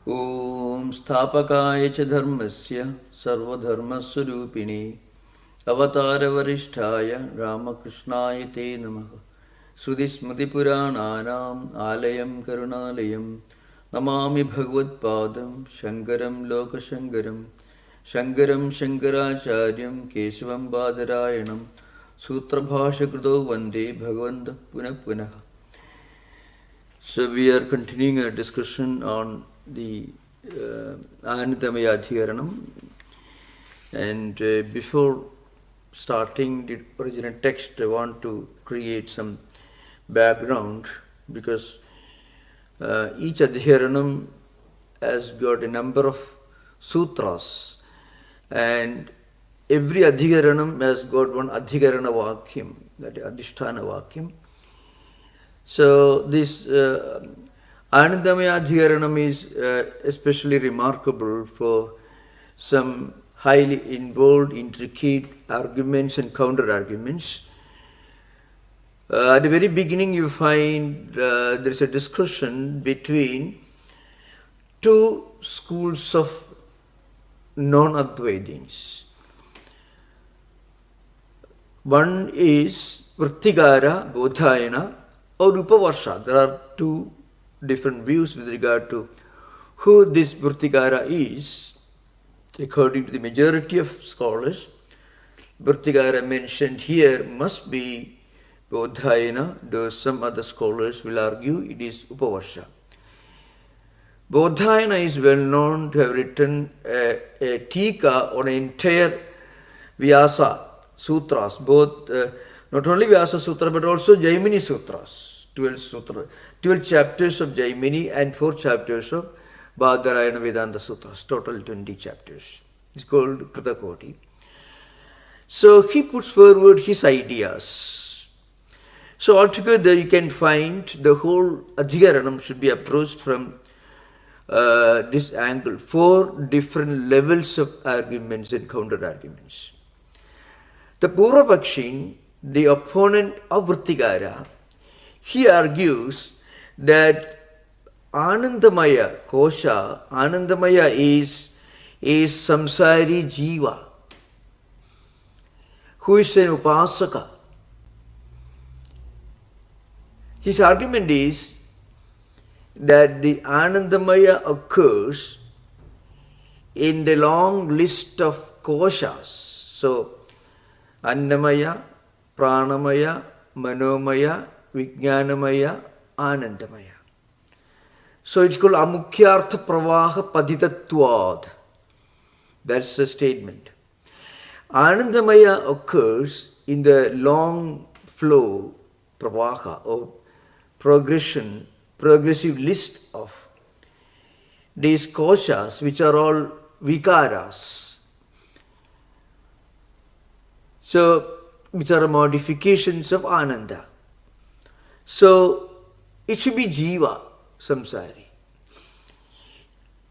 Om Sthapakaya cha dharmasya sarvadharmaswarupine avatara varishtaya Ramakrishnaya te namaha Sudismritipurananam alayam karunalayam namami bhagavad padam Shankaram lokashankaram Shankaram Shankaracharyam Keshavam Badarayanam Sutra Bhashyam Vande Bhagavanta Punah Punah. So we are continuing our discussion on the Anandamaya Adhikaranam, and before starting the original text, I want to create some background, because each Adhikaranam has got a number of sutras, and every Adhikaranam has got one Adhikarana Vakyam, that is Adhisthana Vakyam. So this Anandamaya Adhikaranam is especially remarkable for some highly involved, intricate arguments and counter-arguments. At the very beginning you find there is a discussion between two schools of non-Advaitins. One is Vrittikara, Bodhayana, or Upavarsha. There are two different views with regard to who this Vrittikara is. According to the majority of scholars, Vrittikara mentioned here must be Bodhayana, though some other scholars will argue it is Upavarsha. Bodhayana is well known to have written a Tika on an entire Vyasa Sutras, both not only Vyasa Sutra but also Jaimini Sutras, 12 chapters of Jaimini and 4 chapters of Badarayana Vedanta Sutras, total 20 chapters. It's called Kritakoti. So he puts forward his ideas. So altogether you can find the whole Adhikaranam should be approached from this angle, 4 different levels of arguments and counter-arguments. The Purvapakshi, the opponent of Vrittikara, he argues that Anandamaya Kosha, Anandamaya is samsari jiva, who is an upasaka. His argument is that the Anandamaya occurs in the long list of koshas. So, Annamaya, Pranamaya, Manomaya, Vijnanamaya, Anandamaya. So it's called Amukhyartha Pravaha Paditatvad. That's the statement. Anandamaya occurs in the long flow, Pravaha, or progressive list of these koshas, which are all vikaras. So, which are modifications of Ananda. So, it should be Jiva, samsari.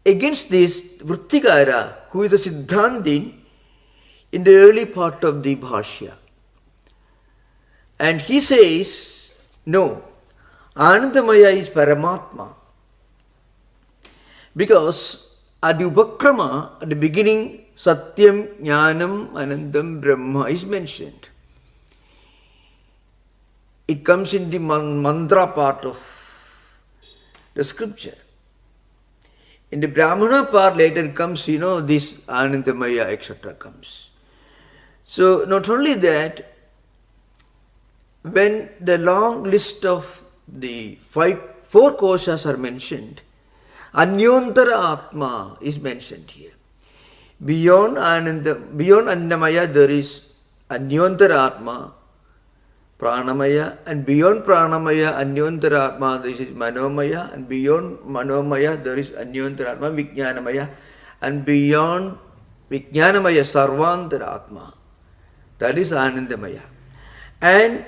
Against this, Vrittikara, who is a Siddhantin in the early part of the Bhashya, and he says, no, Anandamaya is Paramatma. Because at the Upakrama, at the beginning, Satyam, Jnanam, Anandam, Brahma is mentioned. It comes in the mantra part of the scripture. In the Brahmana part later comes, this Anandamaya, etc. comes. So not only that, when the long list of the 4 koshas are mentioned, Anyontara Atma is mentioned here. Beyond Annamaya there is Anyontara Atma, Pranamaya, and beyond Pranamaya, Anyontara Atma, this is Manomaya, and beyond Manomaya there is Anyontara Atma, Vijnanamaya, and beyond Vijnanamaya, Sarvantara Atma, that is Anandamaya. And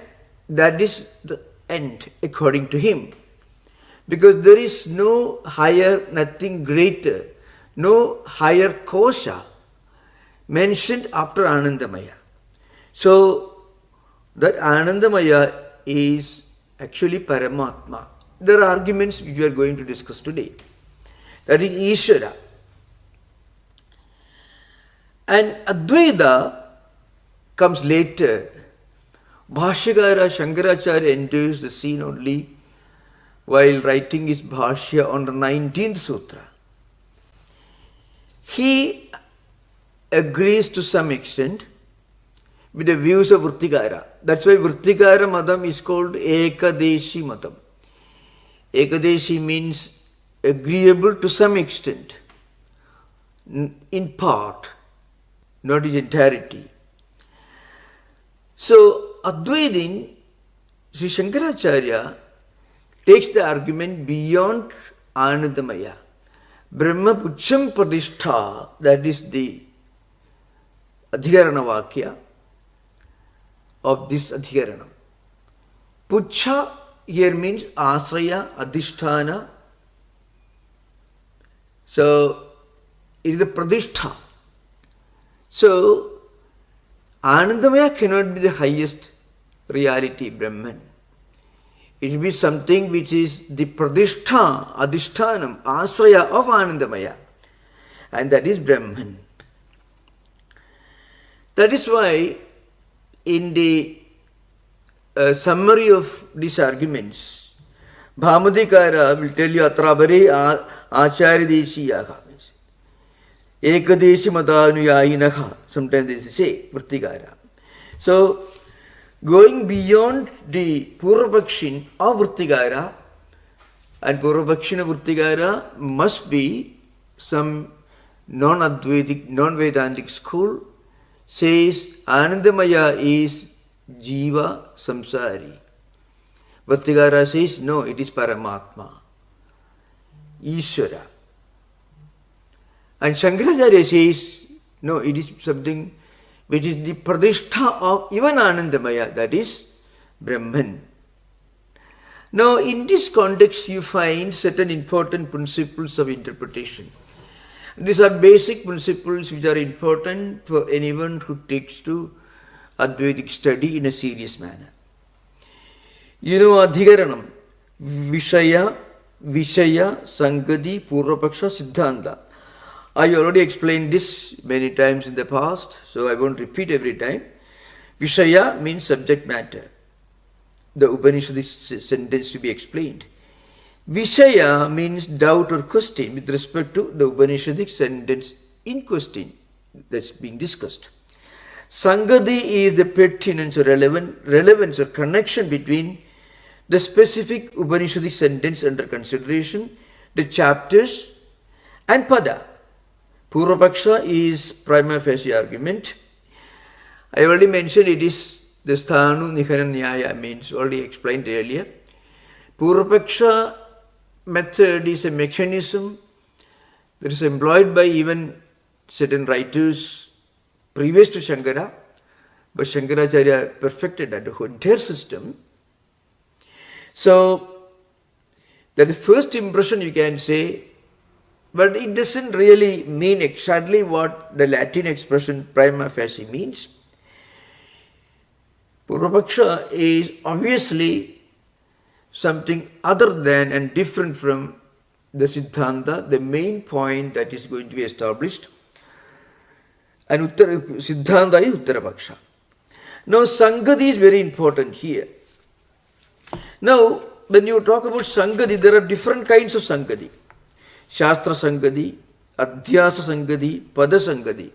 that is the end according to him. Because there is no higher, nothing greater, no higher kosha mentioned after Anandamaya. So, that Anandamaya is actually Paramatma. There are arguments which we are going to discuss today. That is Ishvara. And Advaita comes later. Bhashyakara Shankaracharya enters the scene only while writing his Bhashya on the 19th Sutra. He agrees to some extent with the views of Vrittikara. That's why Vrittikara Madam is called Ekadeshi Madam. Ekadeshi means agreeable to some extent, in part, not in entirety. So, Advaitin, Sri Shankaracharya takes the argument beyond Anandamaya. Brahma Pucham Pradishtha, that is the Adhikarana Vakya of this Adhikaranam. Pucha here means Asraya, Adhisthana. So, it is the Pradishtha. So, Anandamaya cannot be the highest reality, Brahman. It will be something which is the Pradishtha, Adhishthanam, Asraya of Anandamaya. And that is Brahman. That is why in the summary of these arguments, Bhamadikara will tell you Atrabare Acharyadeshi Ekadeshi Madanuyayinaha. Sometimes they say Vrittikara. So, going beyond the Purvapakshin of Vrittikara, and Purvapakshin of Vrittikara must be some non-Advaitic, non-Vedantic school, says Anandamaya is Jiva Samsari. Vrittikara says no, it is Paramatma, Ishvara. And Shankaracharya says no, it is something which is the Pradishtha of even Anandamaya, that is Brahman. Now, in this context, you find certain important principles of interpretation. These are basic principles which are important for anyone who takes to Advaitic study in a serious manner. You know, Adhikaranam, Vishaya, Sangati, Purvapaksha, Siddhanta. I already explained this many times in the past, so I won't repeat every time. Vishaya means subject matter. The Upanishadic sentence to be explained. Vishaya means doubt or question with respect to the Upanishadic sentence in question that's being discussed. Sangati is the pertinence or relevance or connection between the specific Upanishadic sentence under consideration, the chapters and pada. Purvapaksha is prima facie argument. I already mentioned it is the Sthanu Nihana Nyaya, means already explained earlier. Purvapaksha method is a mechanism that is employed by even certain writers previous to Shankara, but Shankaracharya perfected that whole entire system. So, that is first impression you can say, but it doesn't really mean exactly what the Latin expression prima facie means. Purvapaksha is obviously something other than and different from the Siddhanta, the main point that is going to be established. And Siddhanta is Uttarapaksha. Now, Sangati is very important here. Now, when you talk about Sangati, there are different kinds of Sangati. Shastra Sangati, Adhyasa Sangati, Pada Sangati.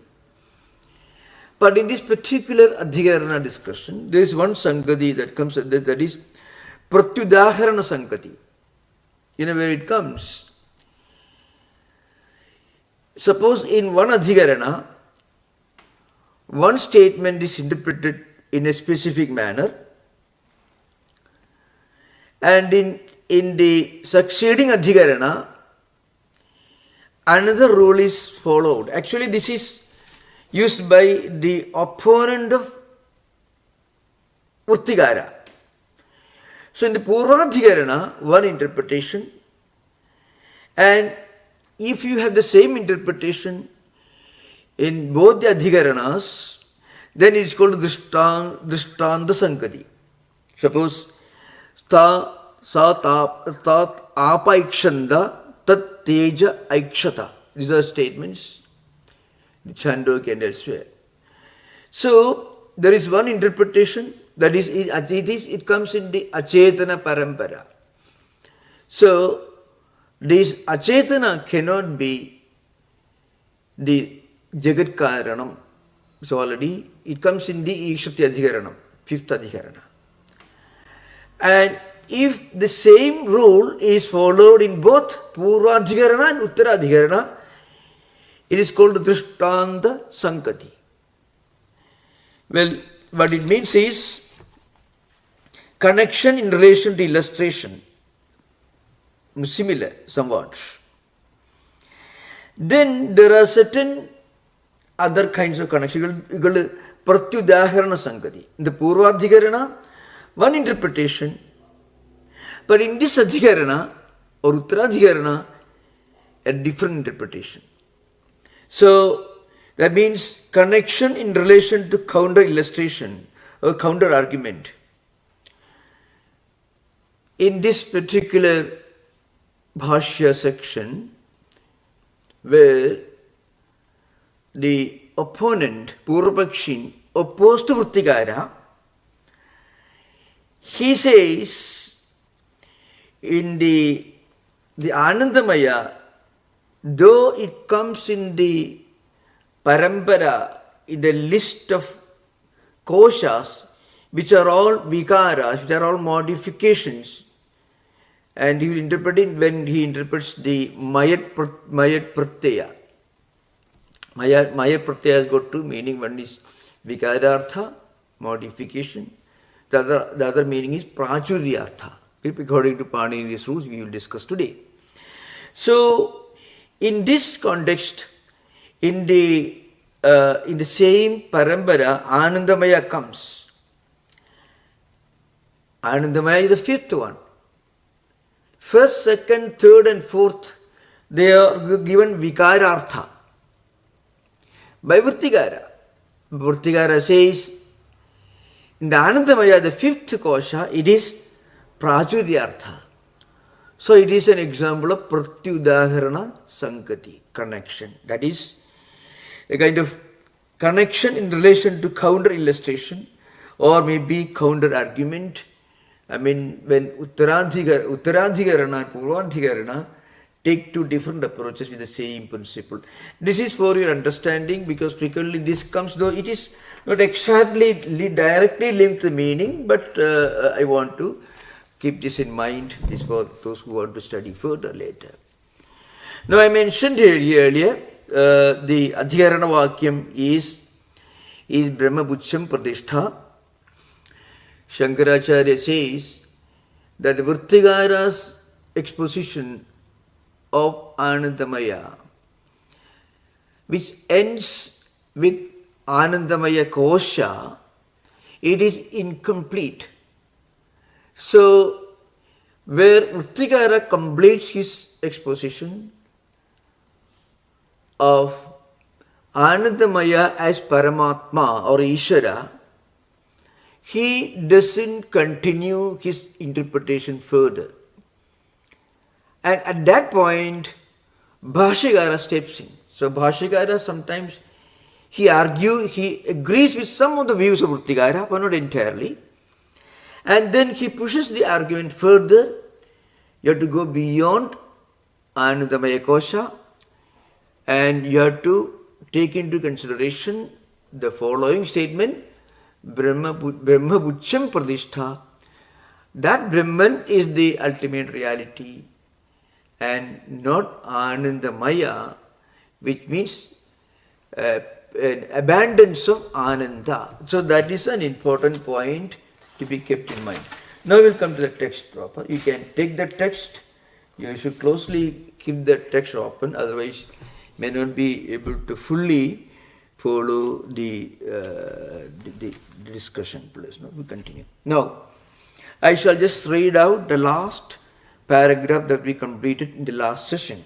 But in this particular Adhikarana discussion, there is one Sangati that comes, that is Pratyudaharana Sangati. You know where it comes. Suppose in one Adhikarana, one statement is interpreted in a specific manner, and in the succeeding Adhikarana, another rule is followed. Actually, this is used by the opponent of Vrittikara. So, in the Purvadhikarana, one interpretation, and if you have the same interpretation in both the Adhikaranas, then it is called Drishtanta Sangati. Suppose, Sta Sa Ta Apaikshanda tat teja aikshata. These are statements, Chandogya and elsewhere. So, there is one interpretation, that is, it comes in the achetana parampara. So, this achetana cannot be the jagat karanam. So, already it comes in the Ishati Adhikaranam, fifth Adhikarana. And if the same rule is followed in both Purva Adhikarana and Uttara Adhikarana, it is called Drishtanta Sankati. Well, what it means is connection in relation to illustration, similar somewhat. Then there are certain other kinds of connection. Pratyudaharana Sankati. In the Purvadhikarana, one interpretation, but in this Adhikarana or Uttaradhikarana, a different interpretation. So, that means connection in relation to counter illustration or counter argument. In this particular Bhashya section, where the opponent, Purvapakshin, opposed to Vrittikara, he says in the Anandamaya, though it comes in the Parampara, in the list of koshas, which are all vikaras, which are all modifications, and he will interpret it when he interprets the Mayat Pratyaya. Mayat Pratyaya has got two meaning. One is Vikarartha, modification. The other meaning is Prachuryartha. According to Panini's rules, we will discuss today. So, in this context, in the same Parampara, Anandamaya comes. Anandamaya is the fifth one. First, second, third and fourth, they are given Vikarartha by Vrittikara. Vrittikara says, in the Anandamaya, the fifth kosha, it is Prachuryartha. So it is an example of Pratyudaharana Sankati, connection. That is a kind of connection in relation to counter illustration or maybe counter argument. I mean, when Uttaradhikarana and Purvadhikarana take two different approaches with the same principle. This is for your understanding, because frequently this comes, though it is not exactly directly linked to the meaning, but I want to keep this in mind. This is for those who want to study further later. Now, I mentioned earlier, the Adhikarana Vakyam is Brahma Bhashyam Pradishtha. Shankaracharya says that the Vrittikara's exposition of Anandamaya, which ends with Anandamaya Kosha, it is incomplete. So, where Vrittikara completes his exposition of Anandamaya as Paramatma or Ishvara, he doesn't continue his interpretation further. And at that point, Bhashyakara steps in. So Bhashyakara sometimes he agrees with some of the views of Vrittikara, but not entirely. And then he pushes the argument further. You have to go beyond Anandamaya Kosha, and you have to take into consideration the following statement: Brahma Bhashyam Pradishtha. That Brahman is the ultimate reality and not Anandamaya, which means an abundance of Ananda. So that is an important point to be kept in mind. Now we will come to the text proper. You can take the text. You should closely keep the text open, otherwise may not be able to fully follow the discussion. Please, no, we continue. Now, I shall just read out the last paragraph that we completed in the last session.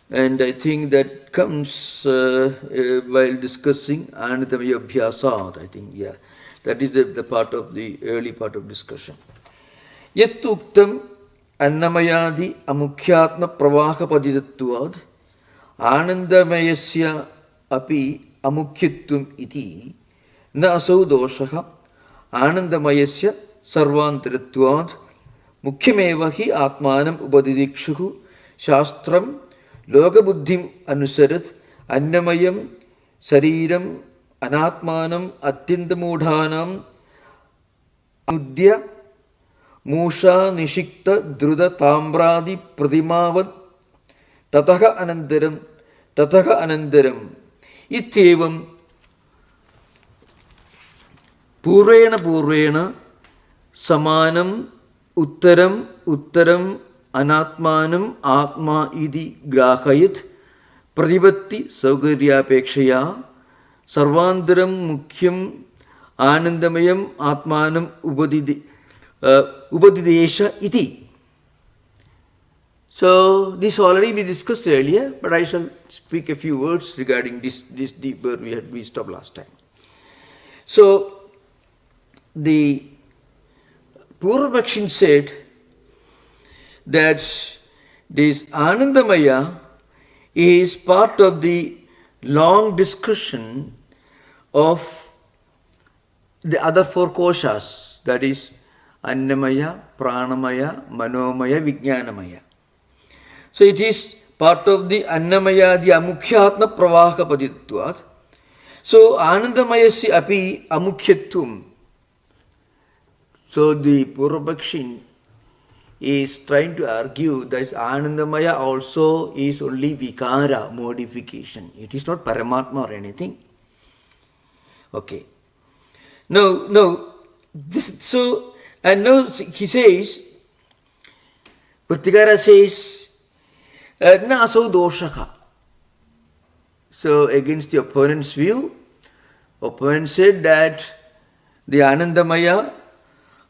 And I think that comes while discussing Anandamaya Abhyasat, I think, yeah. That is the part of the early part of discussion. Yat uktam अन्नमयादि अमुख्यात्म प्रवाहपतितत्वात् आनन्दमयस्य अपि अमुख्यत्वम् इति न असौ दोषः आनन्दमयस्य सर्वान्तरत्वात् मुख्यमेव हि आत्मानम् उपदिदिक्षुः शास्त्रं लोकबुद्धिम् अनुसरत् अन्नमयं शरीरम् अनात्मानम् अत्यन्तमूढानाम् अनुद्य मूषा निषिक्त द्रुत ताम्रादि प्रतिमावत् ततः अनन्तरम् इत्येवं पूर्वेण समानम् उत्तरम् अनात्मानम् आत्मा इति ग्राहयत् प्रतिपत्ति सौकर्यापेक्षया सर्वान्तरं मुख्यम् आनन्दमयम् आत्मानम् उपदिदेश iti. So this already we discussed earlier, but I shall speak a few words regarding this deeper we stopped last time. So the Purvapakshin said that this Anandamaya is part of the long discussion of the other four koshas, that is Annamaya, Pranamaya, Manomaya, Vijnanamaya. So it is part of the Annamaya, the Amukhyatma Pravaka Paditvat. So Anandamayasya api Amukhyatvam. So the Purvapakshin is trying to argue that Anandamaya also is only Vikara, modification. It is not Paramatma or anything. Okay. Now he says, Prattigara says, na asau doshaka. So against the opponent's view, opponent said that the Anandamaya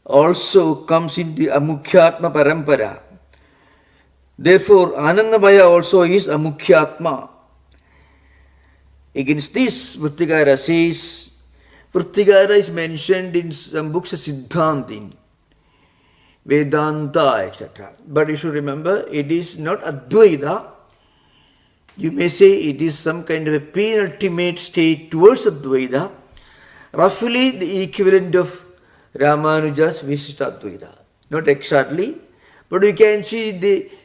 also comes in the Amukhyatma Parampara. Therefore, Anandamaya also is Amukhyatma. Against this, Prattigara says, Prattigara is mentioned in some books of Siddhantin, Vedanta, etc. But you should remember, it is not Advaita. You may say it is some kind of a penultimate state towards Advaita, roughly the equivalent of Ramanuja's Vishishtadvaita. Not exactly, but you can see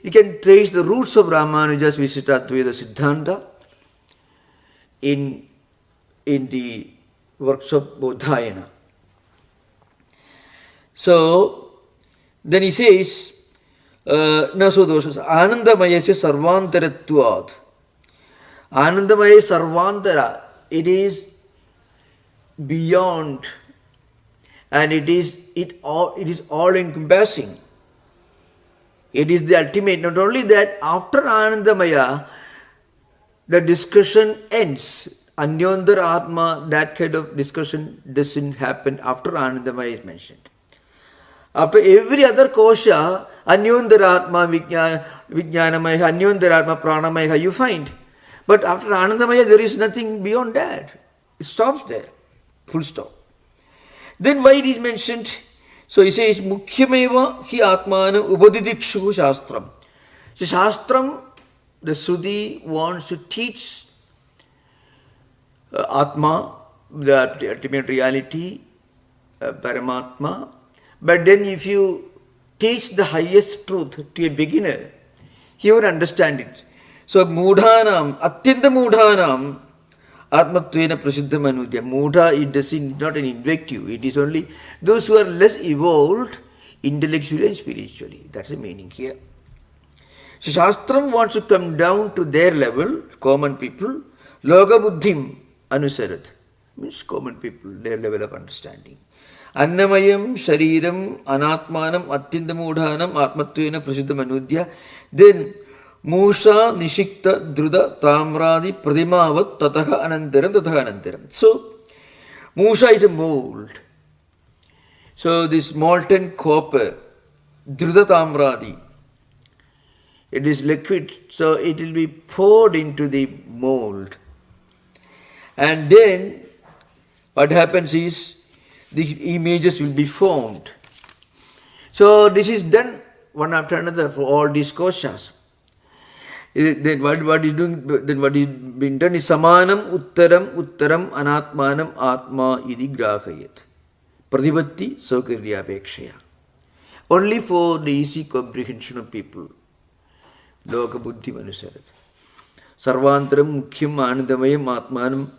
you can trace the roots of Ramanuja's Vishishtadvaita Siddhanta in the works of Bodhayana. So then he says, Naso doshas Anandamayasya sarvantaratvat. Anandamaya sarvantara, it is beyond, and it is all encompassing. It is the ultimate. Not only that, after Anandamaya, the discussion ends. Anyondara Atma, that kind of discussion doesn't happen after Anandamaya is mentioned. After every other kosha, Anyondara Atma, Vijnanamaya, Anyondara Atma, Pranamaya, you find. But after Anandamaya, there is nothing beyond that. It stops there. Full stop. Then why it is mentioned? So he says, Mukhyameva hi Atmanam Ubadidikshu Shastram. So Shastram, the Sruti wants to teach Atma, the ultimate reality, Paramatma. But then if you teach the highest truth to a beginner, he would understand it. So Mudhanam, Atyanta Mudhanam, Atmatvena Prasiddham Anudya. Mudha, it is not an invective. It is only those who are less evolved intellectually and spiritually. That's the meaning here. So Shastram wants to come down to their level, common people. Loka Buddhim Anusarat means common people, their level of understanding. Annamayam, Shariram, Anatmanam, Atyandamudhanam, Atmatvena Prasiddham Anudya. Then Musha, Nishikta, Druda, Tamradi, Pradimavat, Tataha Anantaram. So, Musha is a mold. So, this molten copper, Druda Tamradi, it is liquid, so it will be poured into the mold. And then, what happens is, the images will be formed. So, this is done one after another for all these koshas. Then what is doing? Then what is being done is samanam uttaram anatmanam atma iti grahayat. Pradipatti saukiryaapekshaya. Only for the easy comprehension of people. Loka buddhi manusarat. Sarvantaram mukhyam anandamayam atmanam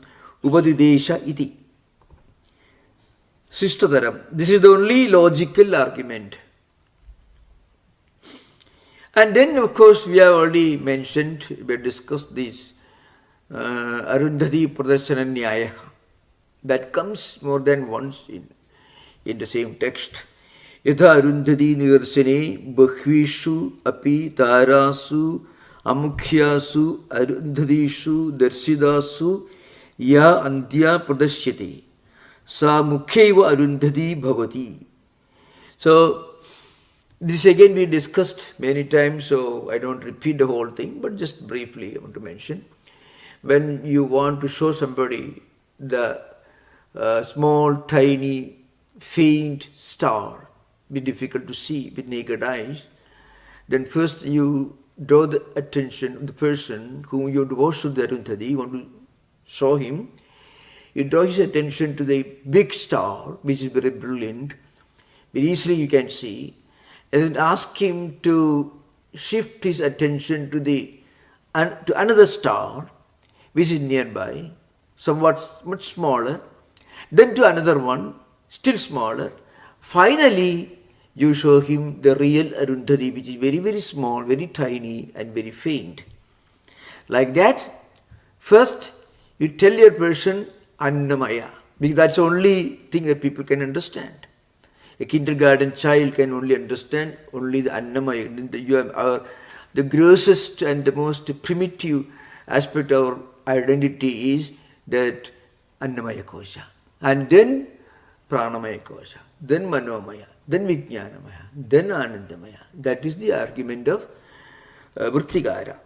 upadidesha iti. Sishtadaram. This is the only logical argument. And then, of course, we have already mentioned, we have discussed this Arundhati Pradarshana Nyaya. That comes more than once in the same text. Yatha Arundhati Nidarsane Bhakvishu Api Tarasu Amukyasu Arundhadishu Darsidasu Ya Antya Pradashyati Sa Mukheva Arundhati Bhavati. So, this again we discussed many times, so I don't repeat the whole thing, but just briefly I want to mention. When you want to show somebody the small, tiny, faint star, be difficult to see with naked eyes, then first you draw the attention of the person whom you want to worship the Arundhati, you want to show him, you draw his attention to the big star, which is very brilliant, very easily you can see, and then ask him to shift his attention to another star, which is nearby, somewhat much smaller, then to another one, still smaller. Finally, you show him the real Arundhati, which is very, very small, very tiny, and very faint. Like that, first you tell your person Annamaya, because that's the only thing that people can understand. A kindergarten child can only understand only the Annamaya. The grossest and the most primitive aspect of our identity is that Annamaya Kosha. And then Pranamaya Kosha, then Manomaya, then Vijnanamaya, then Anandamaya. That is the argument of Vrittikara.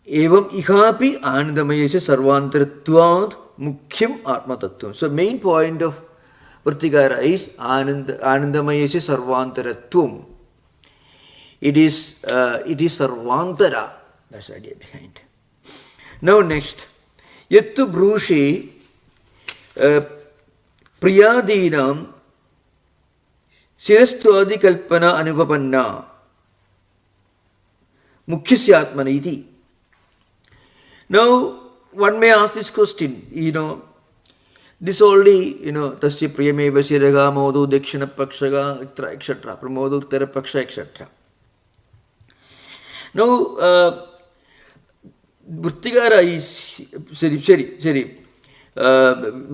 Evam ihapi Anandamayasya sarvantaratvad mukhyam atma tattvam. So main point of Vrittikara is Anandamayasya sarvantaratvam. It is sarvantara. That's the idea behind. Now next. Yattu brushe priyadinam shirastvadi kalpana anupapanna mukhyasya iti. Now, one may ask this question, this only, tasya priyameva shiraga modu dekshana pakshaga, etc., pramodu uttara paksha, etc. Now, Vrittikara is,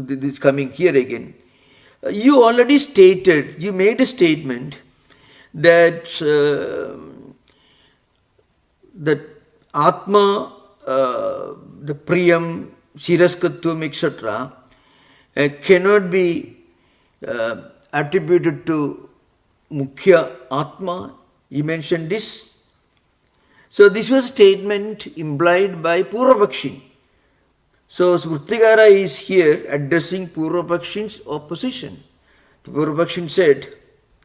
this coming here again. You already stated, you made a statement that Atma, the Priyam, Shiraskatvam, etc., cannot be attributed to Mukhya Atma. You mentioned this. So this was a statement implied by Purvapakshi. So Vrittikara is here addressing Purvapakshi's opposition. Purvapakshi said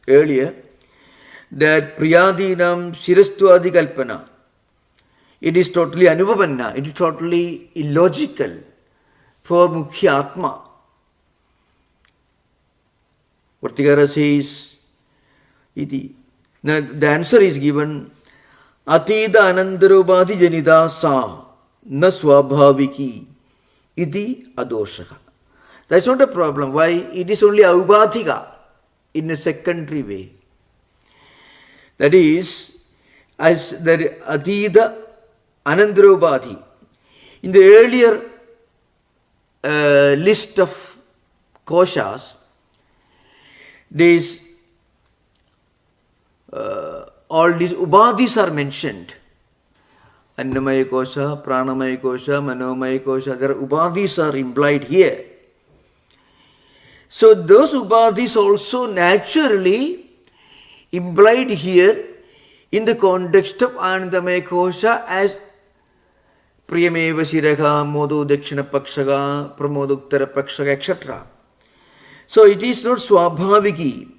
earlier that Priyadinam Shirastvadi Kalpana. It is totally Anupapanna. It is totally illogical for Mukhya Atma. Vrittikara says, iti. Now the answer is given, Atida Anandarobadi Janida Sa Na Swabhaviki iti Adoshaka. That's not a problem. Why? It is only Aubadhika in a secondary way. That is, as the Atida Anandarobadi. In the earlier list of koshas, these all these ubadhis are mentioned. Annamaya kosha, pranamaya kosha, manomaya kosha. Their ubadhis are implied here. So those ubadhis also naturally implied here in the context of Anandamaya kosha as Priyameva Shiraga, Modu Dakshina Pakshaga, Pramoduktara Pakshaga, etc. So it is not Swabhaviki.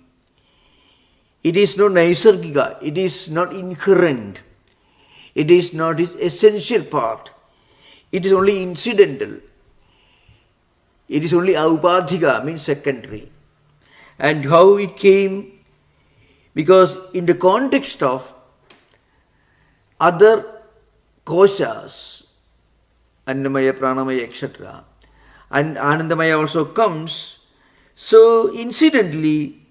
It is not naisargika, it is not inherent, it is not its essential part, it is only incidental, it is only aupadhika, means secondary. And how it came? Because in the context of other koshas, Annamaya, Pranamaya, etc., and Anandamaya also comes, so incidentally,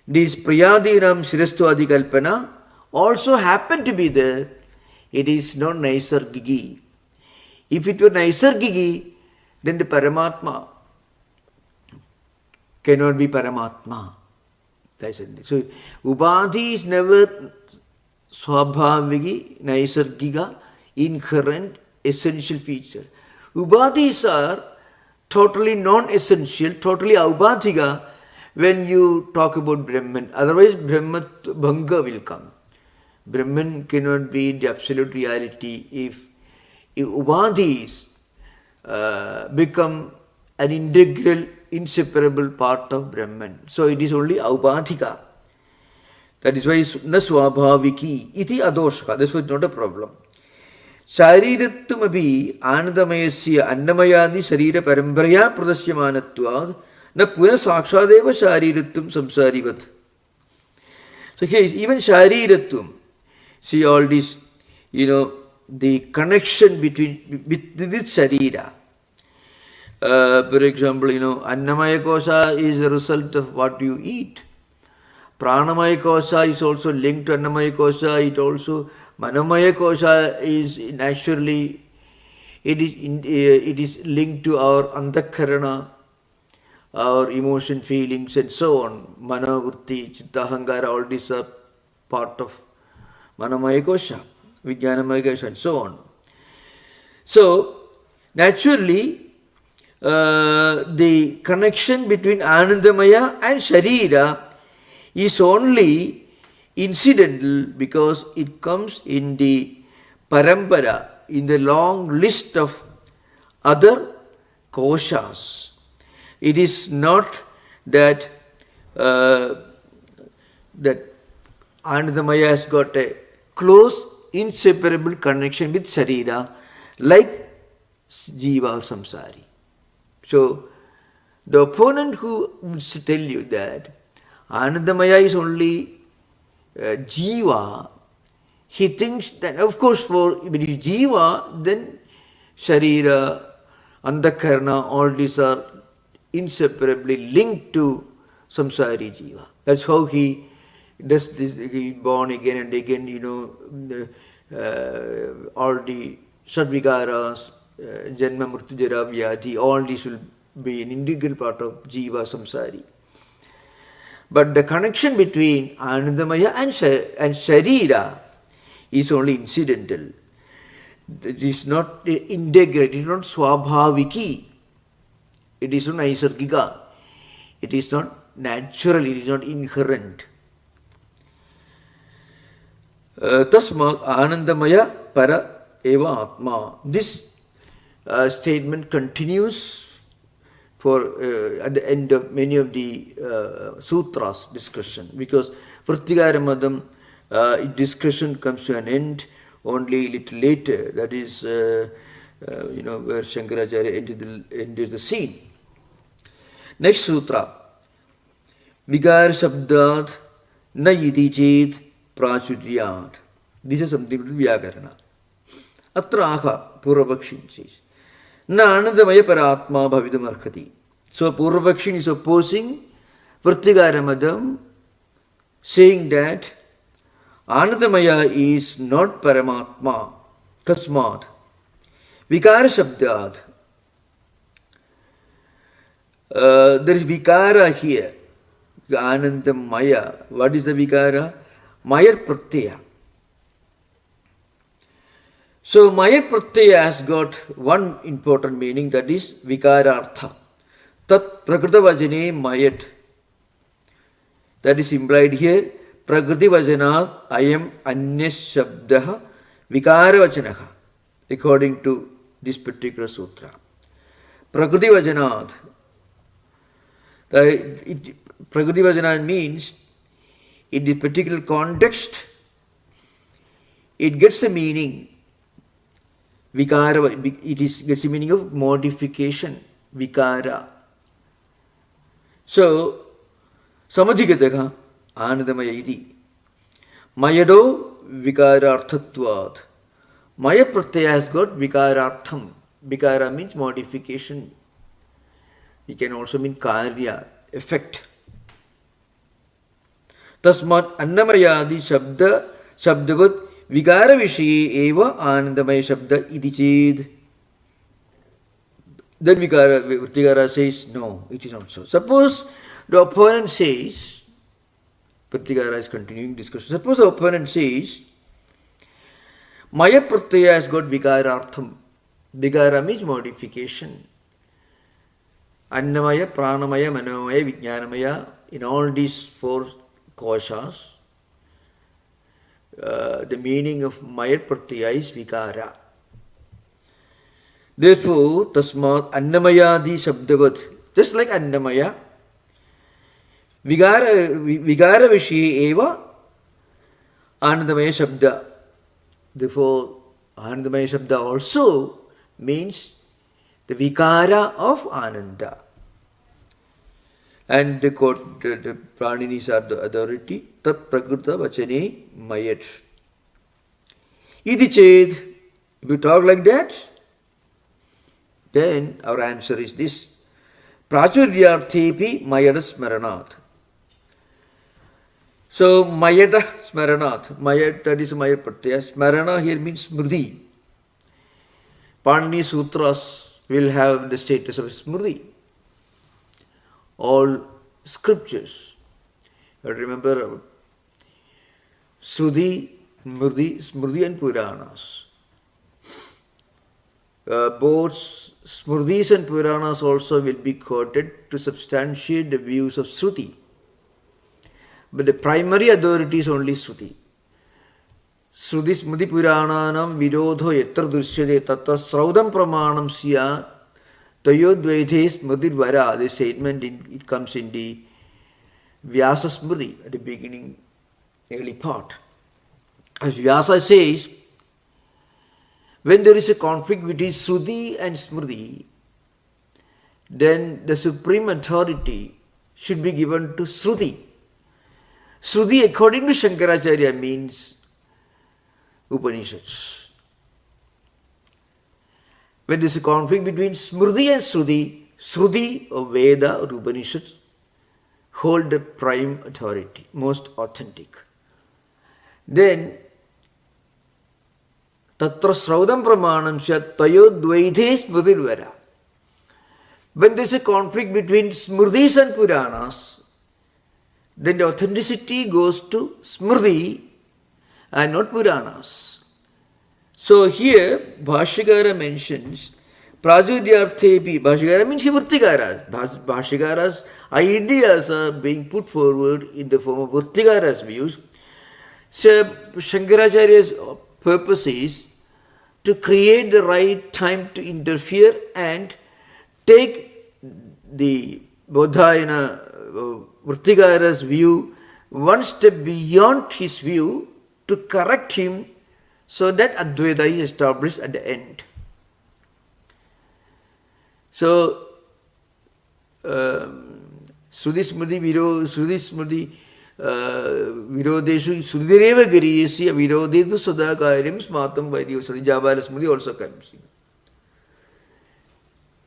this Priyadinam Shirastwadi Kalpana also happened to be there. It is not Naisargiki. If it were Naisargiki, then the Paramatma cannot be Paramatma. So, Upadhi is never Swabhaviki, Naisargika, inherent, essential feature. Upadhis are totally non-essential, totally Aupadhika when you talk about Brahman. Otherwise, Brahma Bhanga will come. Brahman cannot be the absolute reality if Upadhis become an integral, inseparable part of Brahman. So it is only Aupadhika. That is why na swabhaviki iti adoshaka. This was not a problem. Sharirattumapi anandamayasya annamayadi sharira paramparaya pradasyamanatvad na puna sakshadeva sharirattum samsarivat. So here is even sharirattum. See all this, the connection between with sharira. For example, annamaya kosha is a result of what you eat. Pranamaya kosha is also linked to annamaya kosha. It also Manamaya kosha is naturally, it is linked to our antakarana, our emotion, feelings, and so on. Mana, vritti, chitta, ahankara, all these are part of Manamaya kosha, Vijnanamaya kosha, and so on. So, naturally, the connection between Anandamaya and Sharira is only incidental because it comes in the parampara, in the long list of other koshas. It is not that that Anandamaya has got a close, inseparable connection with Sharira like Jiva or Samsari. So, the opponent who will tell you that Anandamaya is only Jiva, he thinks that, of course, when it is Jiva, then Sharira, Antakarana, all these are inseparably linked to Samsari Jiva. That's how he does this, he born again and again, all the Sadvigaras, Janma, Murtu, Jara, Vyadhi, all these will be an integral part of Jiva, Samsari. But the connection between Anandamaya and Sharira is only incidental. It is not integral, it is not swabhaviki. It is not naisargika. It is not natural, it is not inherent. Tasmat Anandamaya para eva atma. This statement continues for at the end of many of the sutras discussion, because Prattigaramadam discussion comes to an end only a little later. That is, where Shankaracharya entered the scene. Next sutra, Vigar Shabdat Na Yidi Chet Prachuryat. This is something to Vyakarana. Atraha Purvapakshi says, Na Anandamaya Paratma Bhavidam Arhati. So Purvapakshi is opposing Prattigaramadam, saying that Anandamaya is not Paramatma. Kasmat Vikara Shabdat. There is Vikara here. Anandamaya. What is the Vikara? Mayar Pratyaya. So Mayar Pratyaya has got one important meaning, that is Vikarartha. Tat Prakrita Vajane Mayat. That is implied here. Prakriti Vajanat Ayam Anyas Shabdaha Vikara Vachanaha, according to this particular sutra. Prakriti Vajanat. Prakriti Vajanat means in this particular context, it gets a meaning. Vikara, gets a meaning of modification. Vikara. So, samadhigataha anandamaya iti. Mayado vikararthatvad. Maya pratyaya has got vikarartham. Vikara means modification. It can also mean karya, effect. Tasmat annamayadi shabdavat vigara vishaye eva anandamaya shabda iti ched. Then Vritigara says, no, it is not so. Suppose the opponent says, Vritigara is continuing discussion. Suppose the opponent says, Maya Pratyaya has got Vikarartham. Vigara means modification. Annamaya, Pranamaya, Manomaya, Vijnanamaya, in all these four koshas, the meaning of Maya Pratyaya is Vikara. Therefore, Tasmat Annamayadi Shabdavat, just like Annamaya, Vigara Vishaye Eva Anandamaya Shabda. Therefore, Anandamaya Shabda also means the Vikara of Ananda. And the Praninis are the authority. Tat Prakrita Vachane Mayat. Iti Ched. If you talk like that, then our answer is this. Prachuryarthepi Mayada Smaranat. So Mayada Smaranat. Mayad, that is Maya Pratyaya. Smarana here means Smriti. Panini Sutras will have the status of Smriti. All scriptures. You remember Sruti, Smriti and Puranas. Both Smritis and Puranas also will be quoted to substantiate the views of Sruti. But the primary authority is only Sruti. Sruti Smriti Purananam Virodho Yatra Drishyate Tatra Sraudam Pramanam Sya Tayodvaithe Smriti Vara. The statement, it comes in the Vyasa Smriti at the beginning, early part. As Vyasa says, when there is a conflict between Sruti and Smriti, then the supreme authority should be given to Sruti. Sruti, according to Shankaracharya, means Upanishads. When there is a conflict between Smriti and Sruti, Sruti or Veda or Upanishads hold the prime authority, most authentic. Then, Tatra Sraudam Pramanam Syat Tayodvaithe Smritirvara. When there is a conflict between Smritis and Puranas, then the authenticity goes to Smriti and not Puranas. So here Bhashyakara mentions Prajuryarthepi. Bhashyakara means Vritigara. Bhashyakara's ideas are being put forward in the form of Vritigara's views. So Shankaracharya's purpose is to create the right time to interfere and take the Bodhayana Vritigara's view one step beyond his view to correct him so that Advaita is established at the end. So, Sruti Smriti Virodeshu Srudireva Giriyasya Virodetu Sadakaryam Smatam Vaidya Sadijabala Smriti also comes.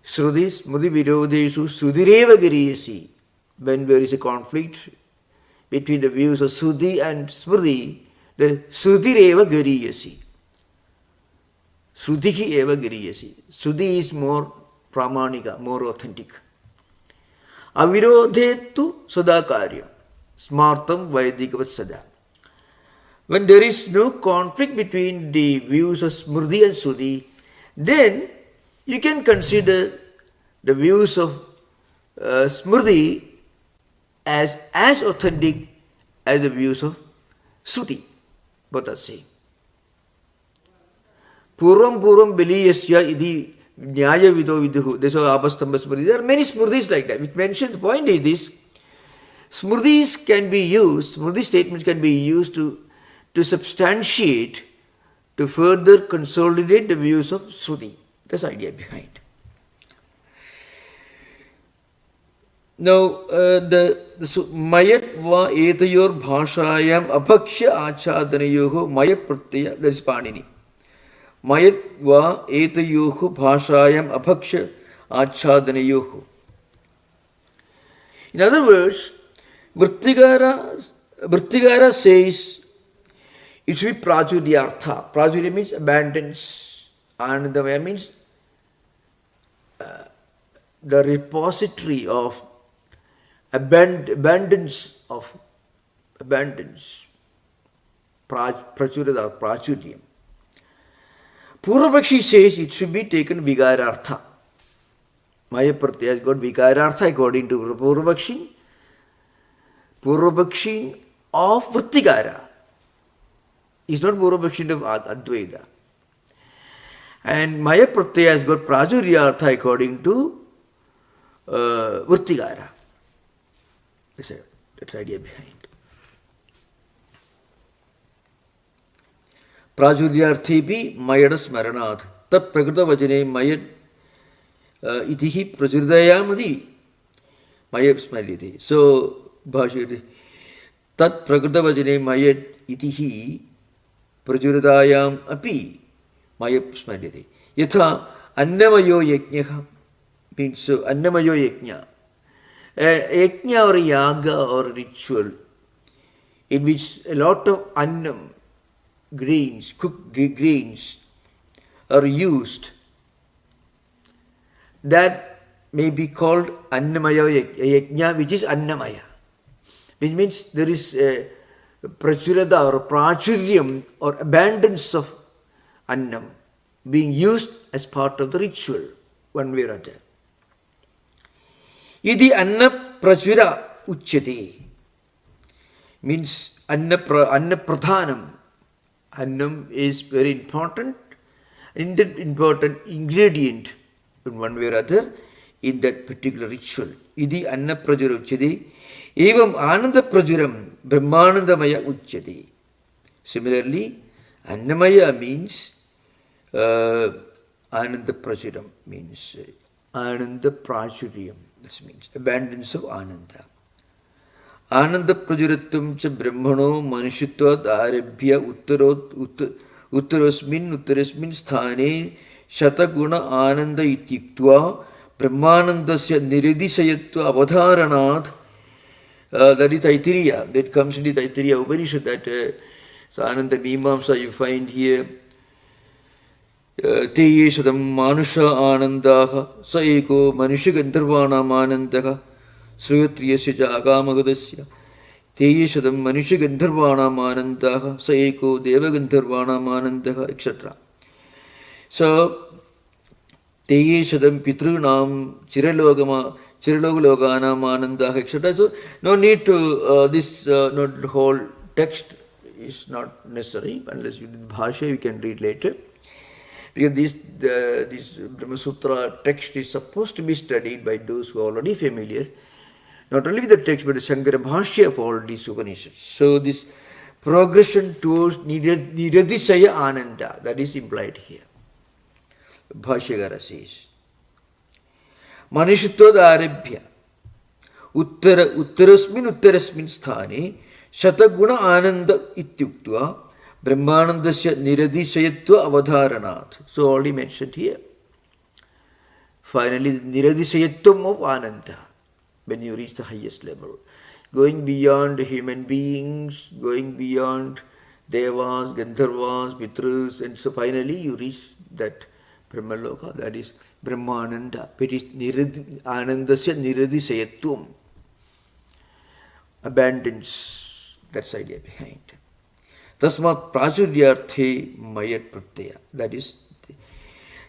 Sruti Smriti Virodeshu Srudireva Giriyasya. When there is a conflict between the views of Sruti and Smriti, the Srudireva Giriyasya. Srutihi eva Giriyasya. Sruti is more pramanika, more authentic. Avirodhetu Sadakarya. Smartam Vaidikavat Sada. When there is no conflict between the views of Smriti and Sruti, then you can consider the views of Smriti as authentic as the views of Sruti. Both are same. Purvam Beliyasya Idi Nyaya Vido Viduhu. This is Abhastamba Smriti. There are many Smritis like that. Which mentioned, the point is this: Smriti statements can be used to substantiate, to further consolidate the views of Shruti. That's the idea behind. Now, the mayat va etayor bhashayam abhakshya achadanayoho mayat pratyaya, that is Panini. Mayat va etayoho bhashayam abhakshya achadanayoho. In other words, Vrittigara says it should be prachuryartha. Prachurya means abundance. Anandamaya means the repository of abundance of abundance. Prachurya, prachuryam. Purvapakshi says it should be taken vigarartha. Maya pratyaya has got vigarartha according to Purvapakshi. Purvapakshi of Vrittigara is not Purvapakshi of Advaita. And Maya pratyaya has got prachuryartha according to Vrittigara. That's the idea behind. Prachuryarthepi mayada smaranat tat prakrita vachane mayad itihi prachuridayamadi mayad smaryate. So, Bhashyam tat prakrita vachane mayad itihi prachuridayam api mayad smaryate. Yatha annamayo yajñaha means annamayo yajña. Yajna or yaga or ritual in which a lot of annam, grains, cooked grains are used, that may be called annamaya yajna, which is annamaya, which means there is a prachurada or prachuryam or abundance of annam being used as part of the ritual, one way or other. Idi anna prachura uchyate means anna pradhanam. Annam is very important ingredient in one way or other in that particular ritual. Idi anna prachura uchyate evam ananda prachuram brahmanandamaya uchyate. Similarly, annamaya means ananda prachuram means ananda prachuryam. That means abundance of ananda. Ananda prajuratvam cha brahmano manushyatvad arabhya uttarasmin sthane shataguna ananda ityuktva brahmanandasya niridisayatva avadharanat. That is Taittiriya. That comes in the Taittiriya Upanishad. That so Ananda Mimamsa you find here. Teye shadam manusha anandaha sa eko manusha gandharvanam anandaha sriyatriyasya ja agamagadasya teye shadam manusha gandharvanam anandaha sa eko deva gandharvanam anandaha, etc. So teye shadam pitrunam chiraloganam anandaha, etc. So no need to not the whole text is not necessary unless you did Bhashya, you can read later. Because this Brahma Sutra text is supposed to be studied by those who are already familiar, not only with the text but the Shankara Bhashya of all these Upanishads. So this progression towards Niradisaya Ananda, that is implied here. Bhashyagara says, Manishutvad arabhya uttarasmin sthane shataguna ananda ityuktva brahmanandasya niradisayatva avadharanat. So already mentioned here. Finally, the niradisayatvam of ananda, when you reach the highest level, going beyond human beings, going beyond devas, gandharvas, pitras, and so finally you reach that Brahmaloka, that is Brahmananda, it is anandasya niradisayatvam, abundance. That's the idea behind. Tasmat prachuryarthe mayat pratyaya. That is,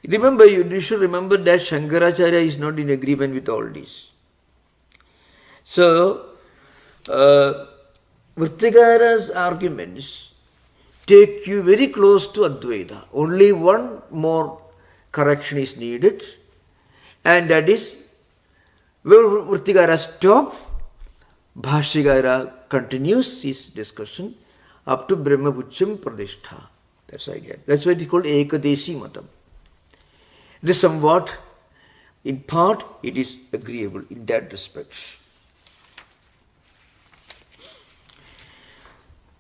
remember, you should remember that Shankaracharya is not in agreement with all this. So, Vrittigara's arguments take you very close to Advaita. Only one more correction is needed, and that is where Vrittigara stopped, Bhashyam continues his discussion up to Brahma Bhashyam Pradishtha. That's the idea. That's why it is called Ekadesi Matam. It is somewhat, in part, it is agreeable in that respect.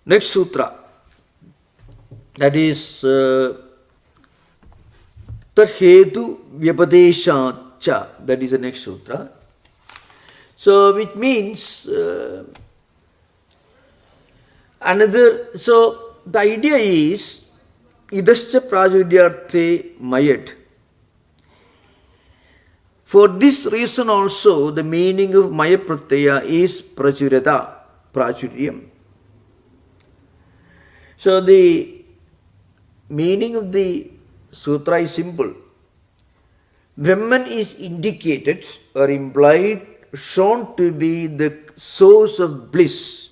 Next sutra, that is Tarhetu Vyapadeshacha, that is the next sutra. So, which means so the idea is idascha prajuryarthe mayat. For this reason also, the meaning of maya pratyaya is prachurata, prachuryam. So the meaning of the sutra is simple. Brahman is indicated or implied, shown to be the source of bliss.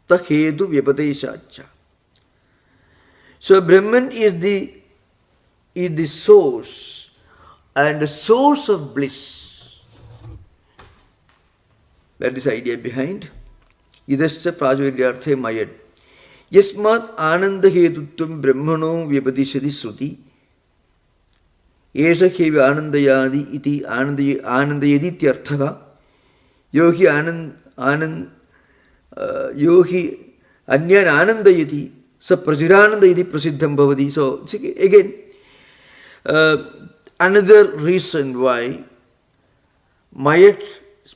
Tahetu vyapadeshacha. So Brahman is the source and the source of bliss. That is the idea behind idascha prajuryarthe mayad. Yasmat ananda hetutvam brahmano vyapadishati sruti. Esha heva anandayadi iti anandayadi tyarthaka. Yohi yohi anyan anandayati sa prajuranandayati prasiddham bhavati. So again, another reason why mayat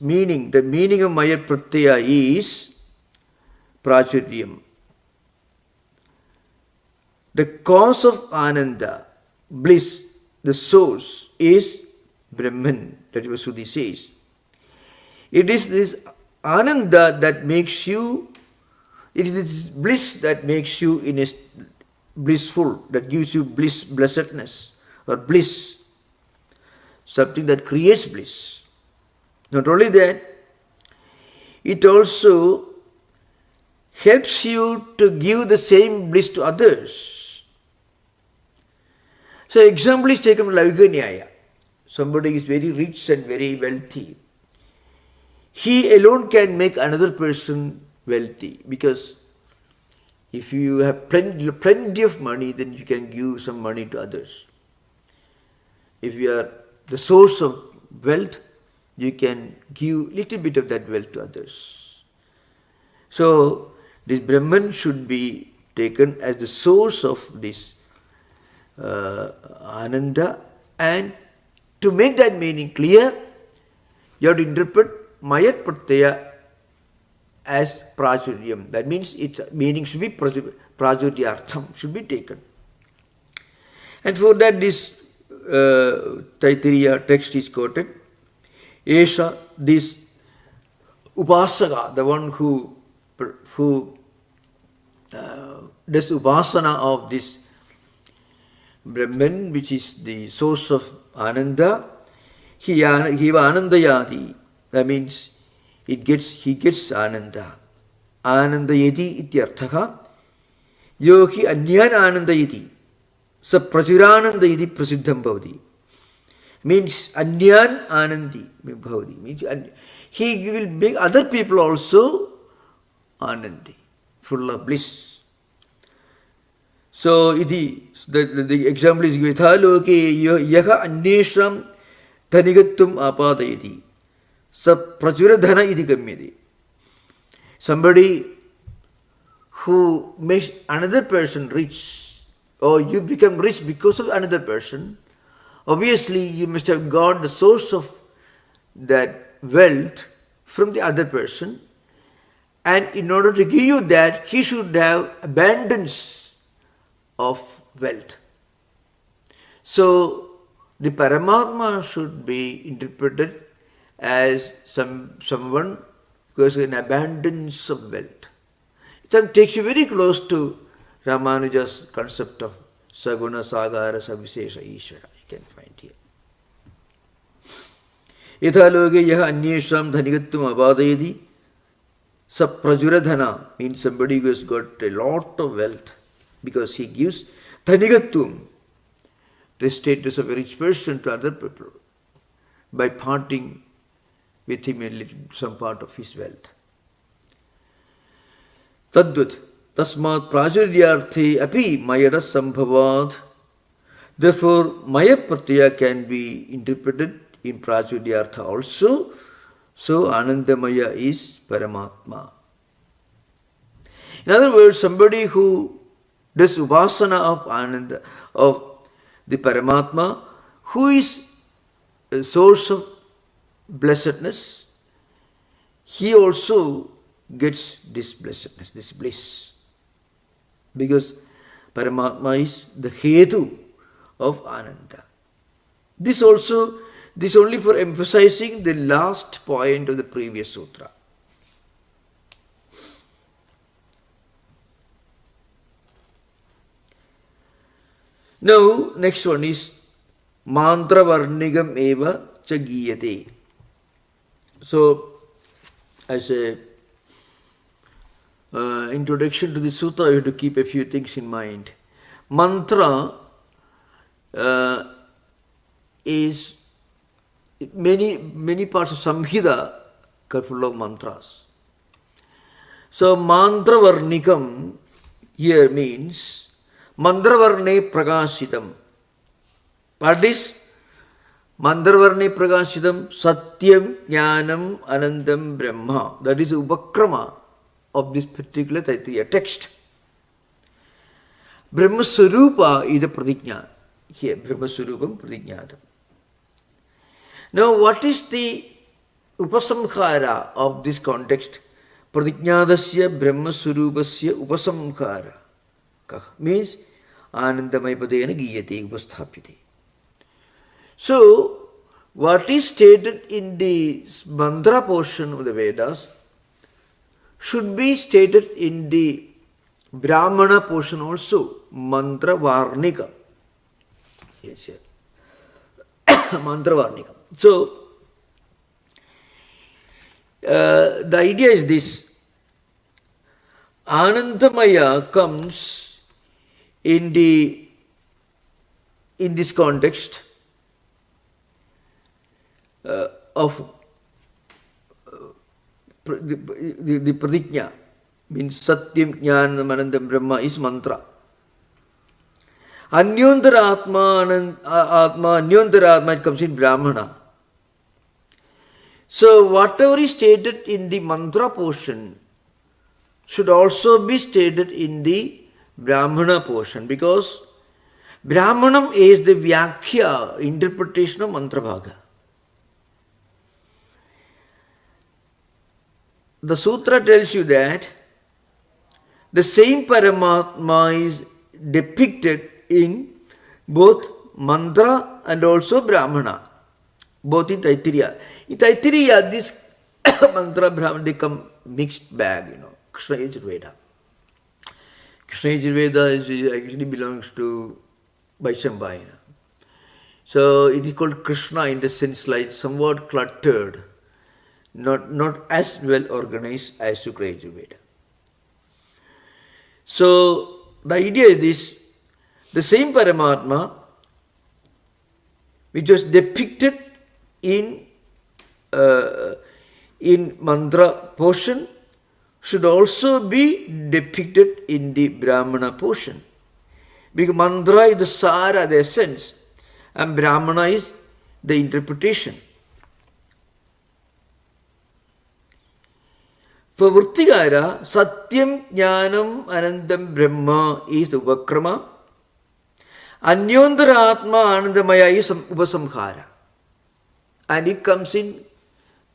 meaning, the meaning of mayat pratyaya is prachuryam. The cause of ananda, bliss, the source is Brahman. That is what Shruti says. It is this ananda that makes you, it is this bliss that makes you blissful, that gives you bliss, blessedness or bliss, something that creates bliss. Not only that, it also helps you to give the same bliss to others. So example is taken from Laukanyaya. Somebody is very rich and very wealthy. He alone can make another person wealthy, because if you have plenty of money, then you can give some money to others. If you are the source of wealth, you can give little bit of that wealth to others. So this Brahman should be taken as the source of this ananda, and to make that meaning clear, you have to interpret mayat pratyaya as prachuryam. That means its meaning should be prachuryartham, should be taken. And for that this Taittiriya text is quoted. Esha, this upasaka, the one who does upasana of this Brahman, which is the source of ananda, hiva anandayadi. That means he gets ananda. Anandayati ityarthaka. Yohi anyan anandayati. Sa prachuranandayati prasiddham bhavati. Means anyan anandi bhavati. Means he will make other people also anandi, full of bliss. So the example is Vithaloke yaha annesham dhanigattum apadayati sa prachuradhana iti gamyati. Somebody who makes another person rich, or you become rich because of another person, obviously you must have got the source of that wealth from the other person, and in order to give you that, he should have abundance of wealth. So the Paramatma should be interpreted as someone who has an abundance of wealth. It takes you very close to Ramanuja's concept of Saguna Sagara Savisesha Ishvara. You can find here. Ithaloge yaha anyesham dhanigattum abadayadi sa prajuradhana, means somebody who has got a lot of wealth, because he gives dhanigattum, the status of a rich person, to other people by parting with him some part of his wealth. Tadvat tasmat prachuryarthe api mayara sambhavad. Therefore, maya pratyaya can be interpreted in prachuryartha also. So, Anandamaya is Paramatma. In other words, somebody who does upasana of Ananda, of the Paramatma, who is a source of blessedness, he also gets this blessedness, this bliss. Because Paramatma is the Hetu of Ananda. This only for emphasizing the last point of the previous sutra. Now, next one is Mantra Varnigam Eva Chagiyate. So, as a introduction to the sutra, you have to keep a few things in mind. Mantra is many parts of Samhita are full of mantras. So, Mantra Varnikam here means Mandravarne Prakashitam. What is Mandravarne Prakashitam? Satyam Jnanam Anandam Brahma. That is Upakrama of this particular Taittiriya text. Brahma Swarupa is the Pradigna. Here, Brahma Swarupam Pradignatam. Now, what is the Upasamhara of this context? Pradignadasya Brahma Swarupasya Upasamhara. Means Anandamaya Padena Giyate Upasthapyate. So, what is stated in the mantra portion of the Vedas should be stated in the Brahmana portion also, Mantra Varnika. Yes, yes. Mantra Varnika. So, the idea is this. Anandamaya comes in this context of the Pradigna, means Satyam Jnanam Anandam Brahma is mantra. Anyantara Atma, it comes in Brahmana. So, whatever is stated in the mantra portion should also be stated in the Brahmana portion, because Brahmanam is the Vyakhya, interpretation of mantra bhaga. The sutra tells you that the same Paramatma is depicted in both mantra and also Brahmana, both in Taittiriya. In Taittiriya, this mantra Brahmana become mixed bag, Krishna Yajurveda. Krishna Yajurveda actually belongs to Bhashyam. So it is called Krishna in the sense like somewhat cluttered, not as well organized as Shukla Yajurveda. So the idea is this: the same Paramatma which was depicted in mantra portion should also be depicted in the Brahmana portion. Because mantra is the sara, the essence, and Brahmana is the interpretation. For Vrittikara, Satyam Jnanam Anandam Brahma is the Upakrama. Anyantara Atma Anandamaya is Upasamhara. And it comes in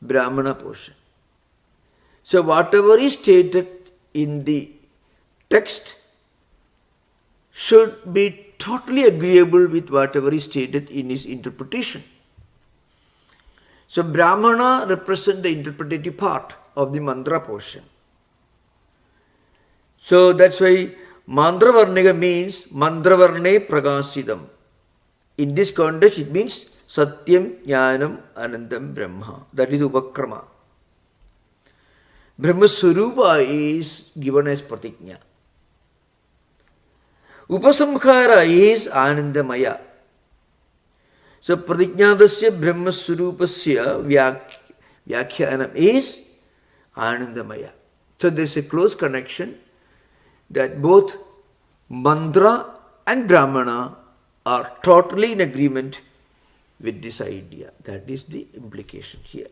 Brahmana portion. So whatever is stated in the text should be totally agreeable with whatever is stated in his interpretation. So Brahmana represents the interpretative part of the mantra portion. So that's why Mantra Varnika means Mantra Varne Prakashidam. In this context it means Satyam Jnanam Anandam Brahma. That is Upakrama. Brahma Swarupa is given as Pratigna. Upasamhara is Anandamaya. So Pratignadasya Brahma Swarupasya Vyakhyanam is Anandamaya. So there is a close connection that both mantra and Brahmana are totally in agreement with this idea. That is the implication here.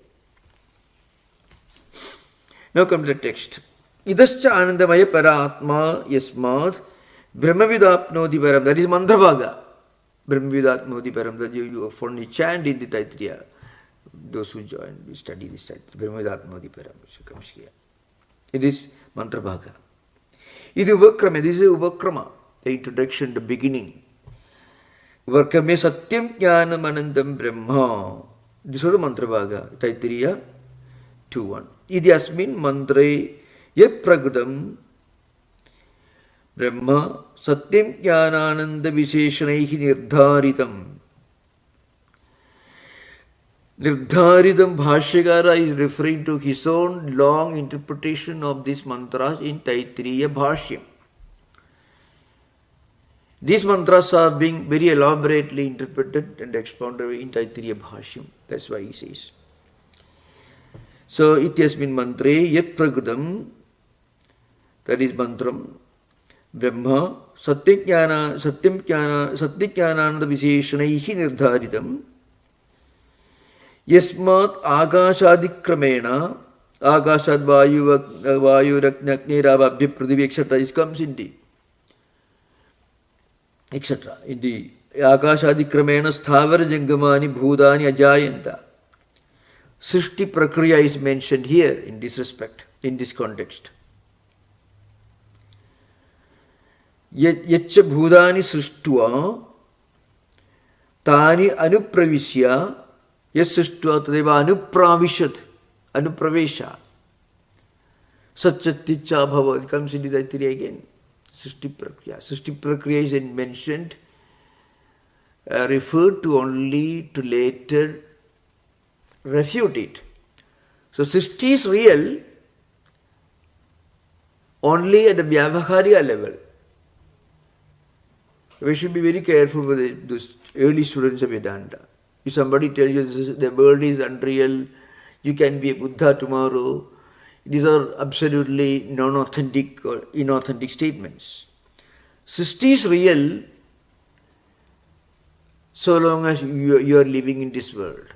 Now come to the text. Idascha Anandamaya Paratma Yasmad Brahmavidapnodi Param. That is mantra bhaga. Brahmavidapnodi Param. That you only chant in the Taittiriya. Those who join, we study this Taittiriya. Brahmavidapnodi Param. So comes here. It is mantra bhaga. This is Upakrama, the introduction, the beginning. Upakrame Satyam Jnanam Anandam Brahma. This was the mantra bhaga. Taittiriya 2.1. Idyasmin mantre yat pragutam Brahma Satyam Jnanananda Visheshanaihi Nirdharitam. Nirdharitam Bhashyakara is referring to his own long interpretation of this mantras in Taittiriya Bhashyam. These mantras are being very elaborately interpreted and expounded in Taittiriya Bhashyam. That's why he says. So, ityasmin mantre yat pragutam, that is mantram, Brahma satyajnananda visheshanaihi nirdharitam. Yasmat agashadikramena, agashad vayuraknirabhabhya pradhivi, etc. This comes in the, etc. In the agashadikramena sthavara jangamani bhudani ajayanta. Srishti prakriya is mentioned here in this respect, in this context. Yacha bhudani srishtva tani anupravishya. Yes, Srishtva Tadeva Anupravishat, Anupravesha. Satchaticha Bhava. It comes into the Taittiriya again. Srishti Prakriya. Srishti Prakriya is mentioned, referred to only to later refute it. So, Srishti is real only at the Vyavahariya level. We should be very careful with those early students of Vedanta. If somebody tells you the world is unreal, you can be a Buddha tomorrow, these are absolutely non-authentic or inauthentic statements. Srishti is real so long as you are living in this world.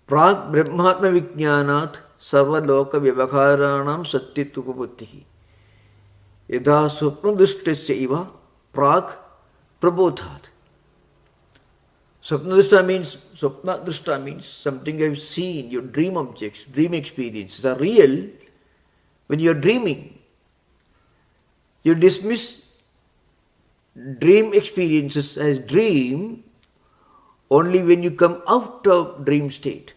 Prag Brahmatma Vijnanat Sarva Loka Vyavakaranam Satyatupabuttihi. Yadha Swapna Dristasya Iva Prag Prabodhat. Swapna drishta means something you have seen, your dream objects, dream experiences are real when you are dreaming. You dismiss dream experiences as dream only when you come out of dream state.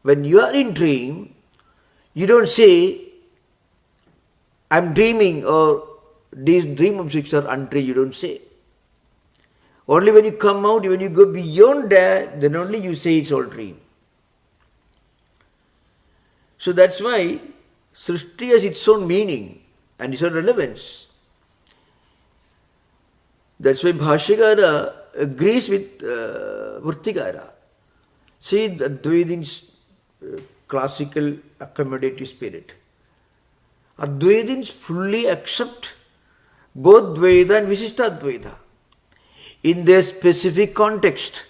When you are in dream, you don't say, I'm dreaming or these dream objects are unreal, you don't say. Only when you come out, when you go beyond that, then only you say it's all dream. So that's why Srishti has its own meaning and its own relevance. That's why Bhashyakara agrees with Vrittikara. See the Advaitins' classical accommodative spirit. Advaitins fully accept both Dvaita and Visishtadvaita in their specific context.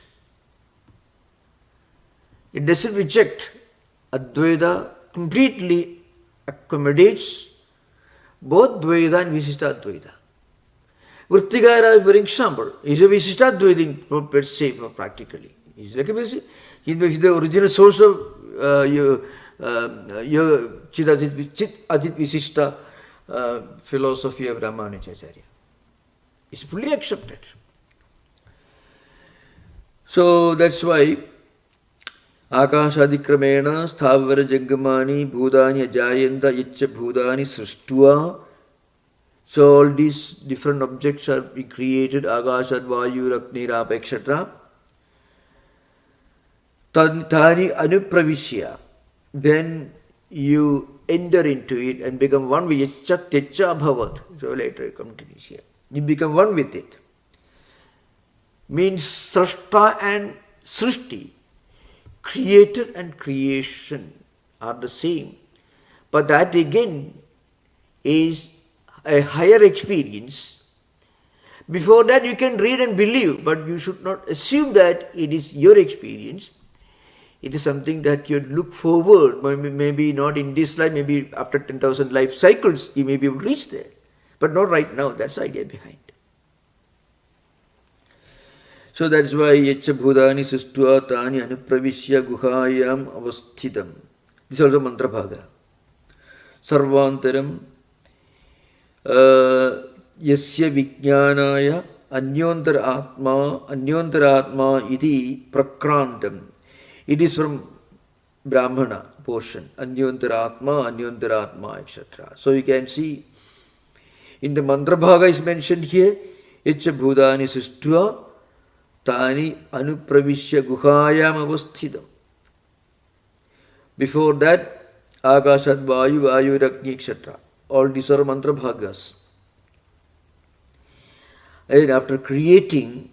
It doesn't reject. Advaita completely accommodates both Dvaita and Visishtadvaita. Vrittikara, for example, is a Visishtadvaitin per se, practically. He's like he's the original source of Chit Adit Visishta philosophy of Ramanujacharya. It's fully accepted. So that's why Akashadikramena Sthavara Jangamani Bhudani Ajayanta Yacha Bhudani Srishtva. So all these different objects are being created, Agashad, Vayu, Rakni, Rapa, etc. Tani Anupravishya. Then you enter into it and become one with Yacha Techa Bhavat. So later it continues here. You become one with it. Means Srashta and Srishti. creator and creation are the same. But that again is a higher experience. Before that you can read and believe, but you should not assume that it is your experience. It is something that you look forward, maybe not in this life, maybe after 10,000 life cycles you may be able to reach there. But not right now, that's the idea behind. So that's why Yacha Bhudani Sistva Tani Anupravishya Guhayam Avasthitam. This is also mantra bhaga. Sarvantaram Yasya Vijnanaya Anyontara iti Prakrantam. It is from Brahmana portion. Anyontara, etc. So you can see in the mantra bhaga is mentioned here. Yacha Bhudani Sistva Tani Anupravishya Guhayam Avasthitam. Before that, Akashat Vayu, Vayu Ragni, etc. All these are mantra bhagas. And after creating,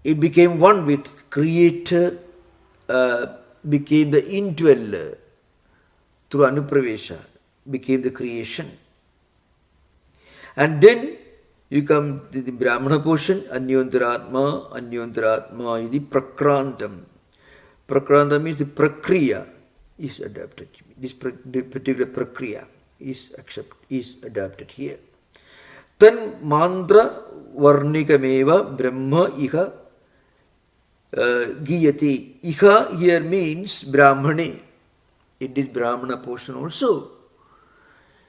it became one with Creator, became the indweller through Anupravesha, became the creation. And then you come to the Brahmana portion, Anyontara iti Prakrantam. Prakranta means the Prakriya is adapted. This particular Prakriya is adapted here. Then mantra varnikameva Brahma iha giyati. Iha here means Brahmane. In this Brahmana portion also,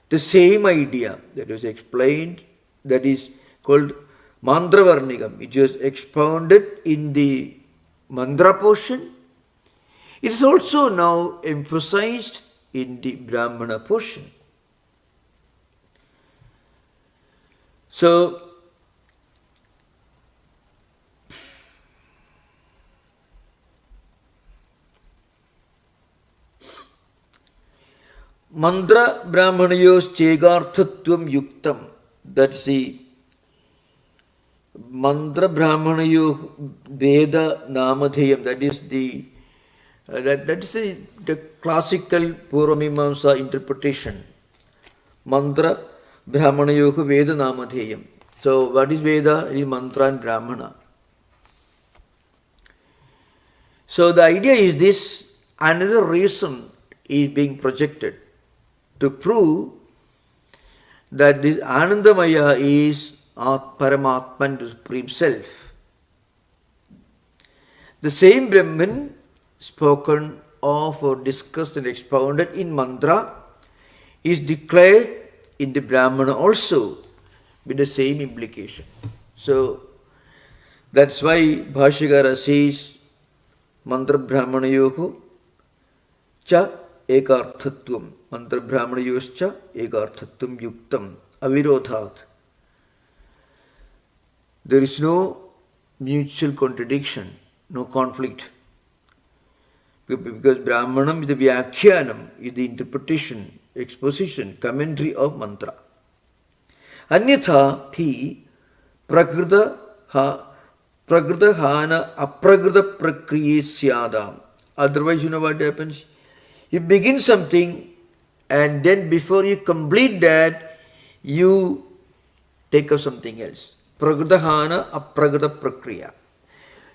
the same idea that was explained, that is called mantra varnikam. It was expounded in the mantra portion. It is also now emphasized in the Brahmana portion. So, mantra brahmanayos chegarthatvam yuktam. That's the mantra brahmanayo veda namadheyam. That is the the classical Purvamimamsa interpretation. Mantra brahmanayo veda namadheyam. So what is Veda? It is mantra and Brahmana. So the idea is this. Another reason is being projected to prove that this Anandamaya is Paramatman, the Supreme Self. The same Brahman spoken of or discussed and expounded in mantra is declared in the Brahmana also with the same implication. So that's why Bhashyakara says mantra brahmanayoho cha ekarthatvam. Mantra brahmanayos cha ekarthatvam yuktam avirodhat. There is no mutual contradiction, no conflict. Because Brahmanam is the Vyakhyanam, is the interpretation, exposition, commentary of mantra. Anyatha thi prakrita hana aprakrita prakriye syadam. Otherwise, you know what happens? You begin something and then before you complete that, you take up something else. Prakrita hana aprakrita prakriya.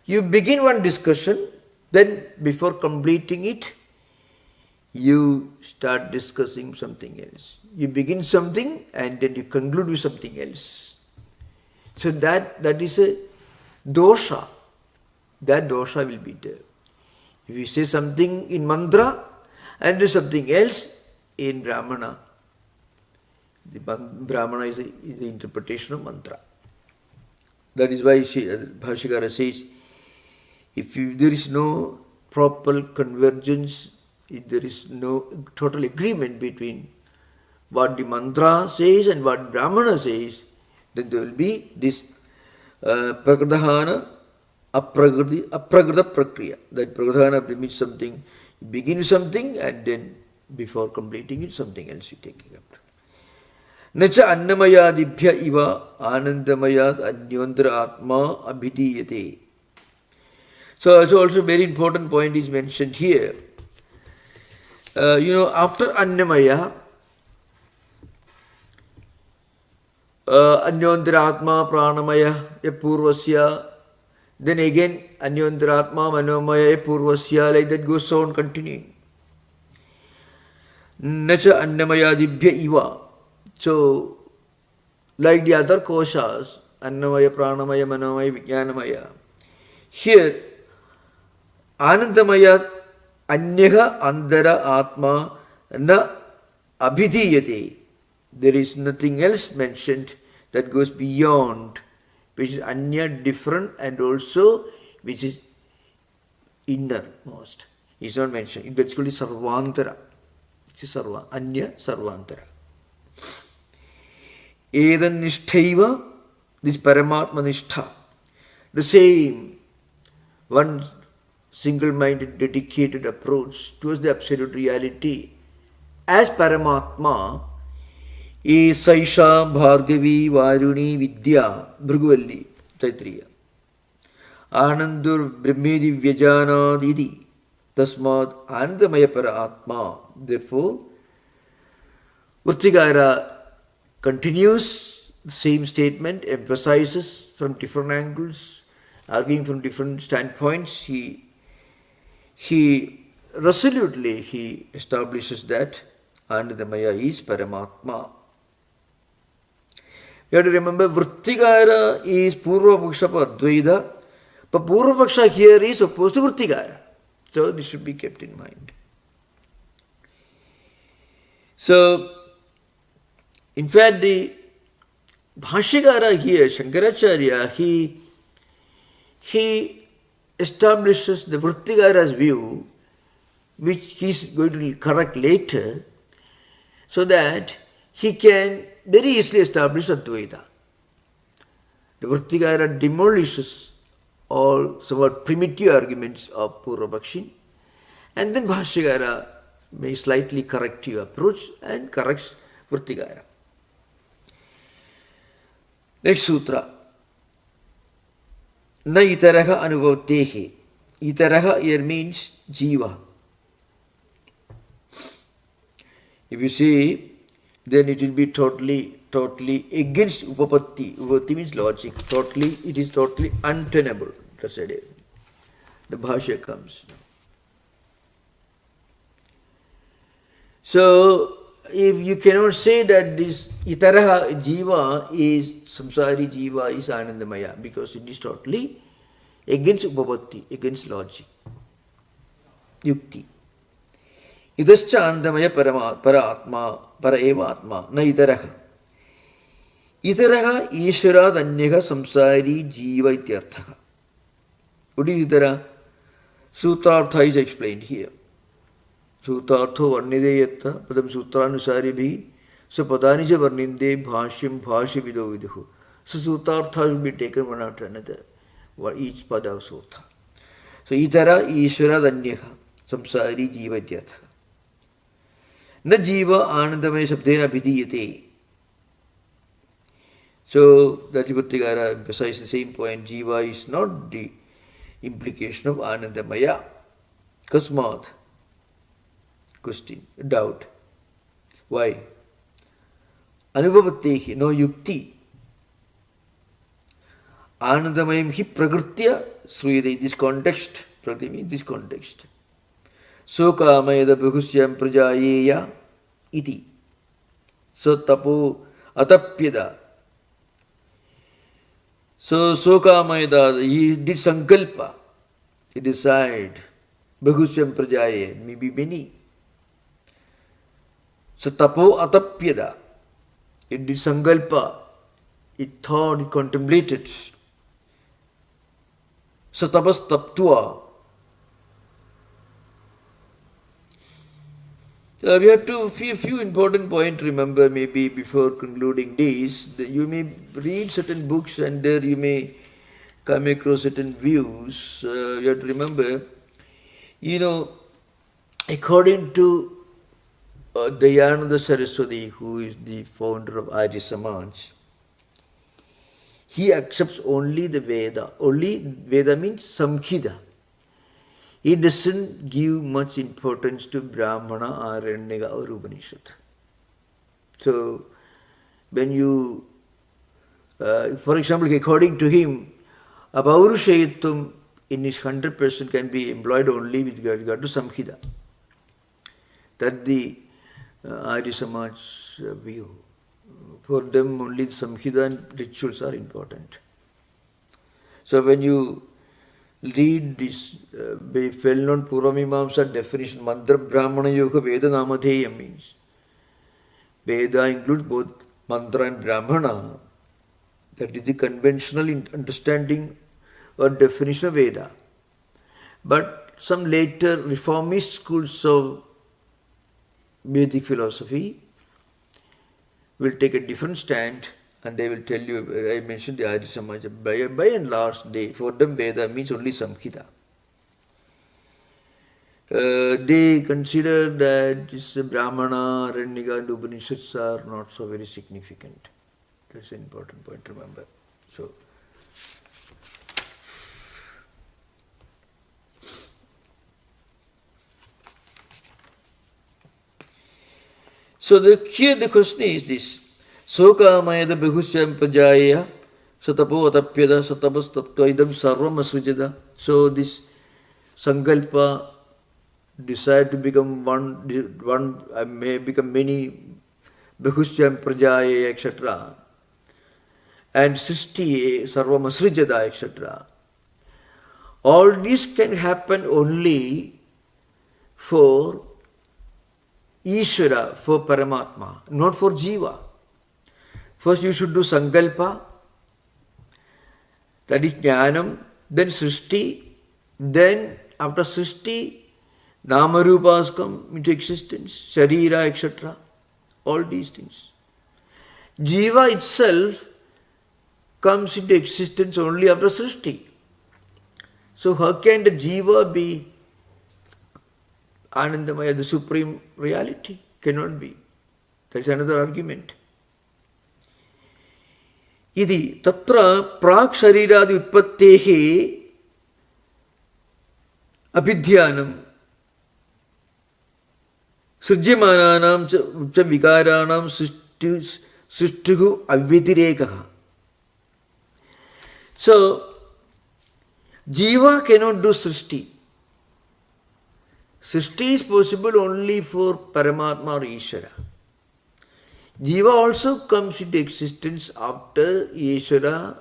You begin one discussion, then before completing it, you start discussing something else. You begin something and then you conclude with something else. So that is a dosha. That dosha will be there. If you say something in mantra and do something else in Brahmana, the Brahmana is the interpretation of mantra. That is why Bhashyakara says, if there is no proper convergence, if there is no total agreement between what the mantra says and what Brahmana says, then there will be this prakritahana aprakrita prakriya. That prakritahana means something, you begin something and then before completing it, something else you take up. Nacha annamayadibhya iva anandamayad anyontara atma abhidiyate. So also very important point is mentioned here. After Annamaya, Anyantaratma Pranamaya Purvasya, then again Anyantaratma Manomaya Purvasya, like that goes on continuing. Nacha Annamaya Dibhya Iva. So, like the other koshas, Annamaya, Pranamaya, Manomaya, Vijnanamaya, here Anandamaya Anyaha Andara Atma Na Abhidhiyate. There is nothing else mentioned that goes beyond, which is Anya, different, and also which is innermost. It's not mentioned. It's basically Sarvantara. It is Sarva, Anya Sarvantara. Edan Nishtaiva, this Paramatma Nishtha, the same, one single-minded, dedicated approach towards the absolute reality as Paramatma is Saisha, Bhargavi, Varuni, Vidya, Bhruguvalli, Taitriya. Anandur Brahmedi Vyajana Didi, Tasmad Anandamaya Paratma. Therefore, Vrittikara continues the same statement, emphasizes from different angles, arguing from different standpoints. He resolutely establishes that Anandamaya is Paramatma. You have to remember, Vrittikara is Purva Paksha Advaita, but Purva Paksha here is opposed to Vrittikara. So this should be kept in mind. So, in fact, the Bhashyakara here, Shankaracharya, he establishes the Vrittikara's view, which he is going to correct later, so that he can very easily establish Advaita. The Vrittikara demolishes all somewhat primitive arguments of Purvapakshi, and then Bhashyakara may slightly corrective approach and corrects Vrittikara. Next sutra. Na itaraha anubhavtehe. Itaraha here means jiva. If you see, then it will be totally against upapatti. Upapatti means logic. It is totally untenable. That's it. The bhashya comes. So, if you cannot say that this itaraha jiva is samsari jiva is anandamaya, because it is totally against upapatti, against logic, yukti. Idascha anandamaya para atma, para eva atma, na itaraha. Itaraha ishvara danyaha samsari jiva ityarthaha. What is itara? Sutrartha is explained here. Sutartho varnideyatta padam sutranusari bhi sapadani ja varninde bhashyam bhashyavido viduhu. So sutartha will be taken one after another, each pada of sutra. So itara ishvara danyaha samsari jiva ityarthaha. Na jiva anandamaya sabdena vidiyate. So that Vrittikara emphasizes the same point. Jiva is not the implication of anandamaya. Kasmat. Question, doubt. Why? Anubhavatehi, no yukti. Anandamayam hi prakrtya sruyate. In this context, prakrti means this context. Sokamayada bhusyam prajayeya iti. So tapo atapyada. So Sokamayada, he did sankalpa. He decided bhusyam prajaye, maybe many. So tapo atapyada, it did sankalpa, it thought, it contemplated. So tapas taptua. We have to few important points remember maybe before concluding this. You may read certain books and there you may come across certain views. You have to remember, according to Dayananda Saraswati, who is the founder of Arya Samaj, he accepts only the Veda. Only Veda means Samkhida. he doesn't give much importance to Brahmana, Aranyaka or Upanishad. So, when you, for example, according to him, a Paurushayittvam in his 100% can be employed only with regard to Samhita. That the Arya Samaj view. For them only Samhita and rituals are important. So when you read this well-known Puramimamsa definition, Mantra Brahmana Yoga Veda Namadheya means Veda includes both Mantra and Brahmana. That is the conventional understanding or definition of Veda. But some later reformist schools of Vedic philosophy will take a different stand and they will tell you, I mentioned the Arya Samaj, by and large, for them Veda means only Samhita. They consider that this Brahmana, Aranyaka and Upanishads are not so very significant. That's an important point to remember. So here the question is this. Sokamayada Bhashyam Pajaya Satapo Atapyada Satabas Taptoidam Sarvam Asrijada. So this Sankalpa, desire to become one may become many, Bhashyam Prajaya, etc. And Sisti, Sarvam Asrijada, etc. All this can happen only for Ishvara, for Paramatma, not for Jiva. First you should do Sankalpa, that is Jnanam, then Srishti, then after Srishti, Namarupas come into existence, Sharira, etc. All these things. Jiva itself comes into existence only after Srishti. So how can the Jiva be Anandamaya, the supreme reality? Cannot be. That is another argument. Idi tatra prak shariradi utpattehi abhidhyanam srijyamananam cha vikaranam srishtigu avyatirekaha. So, Jiva cannot do Srishti. Srishti is possible only for Paramatma or Ishvara. Jiva also comes into existence after Ishvara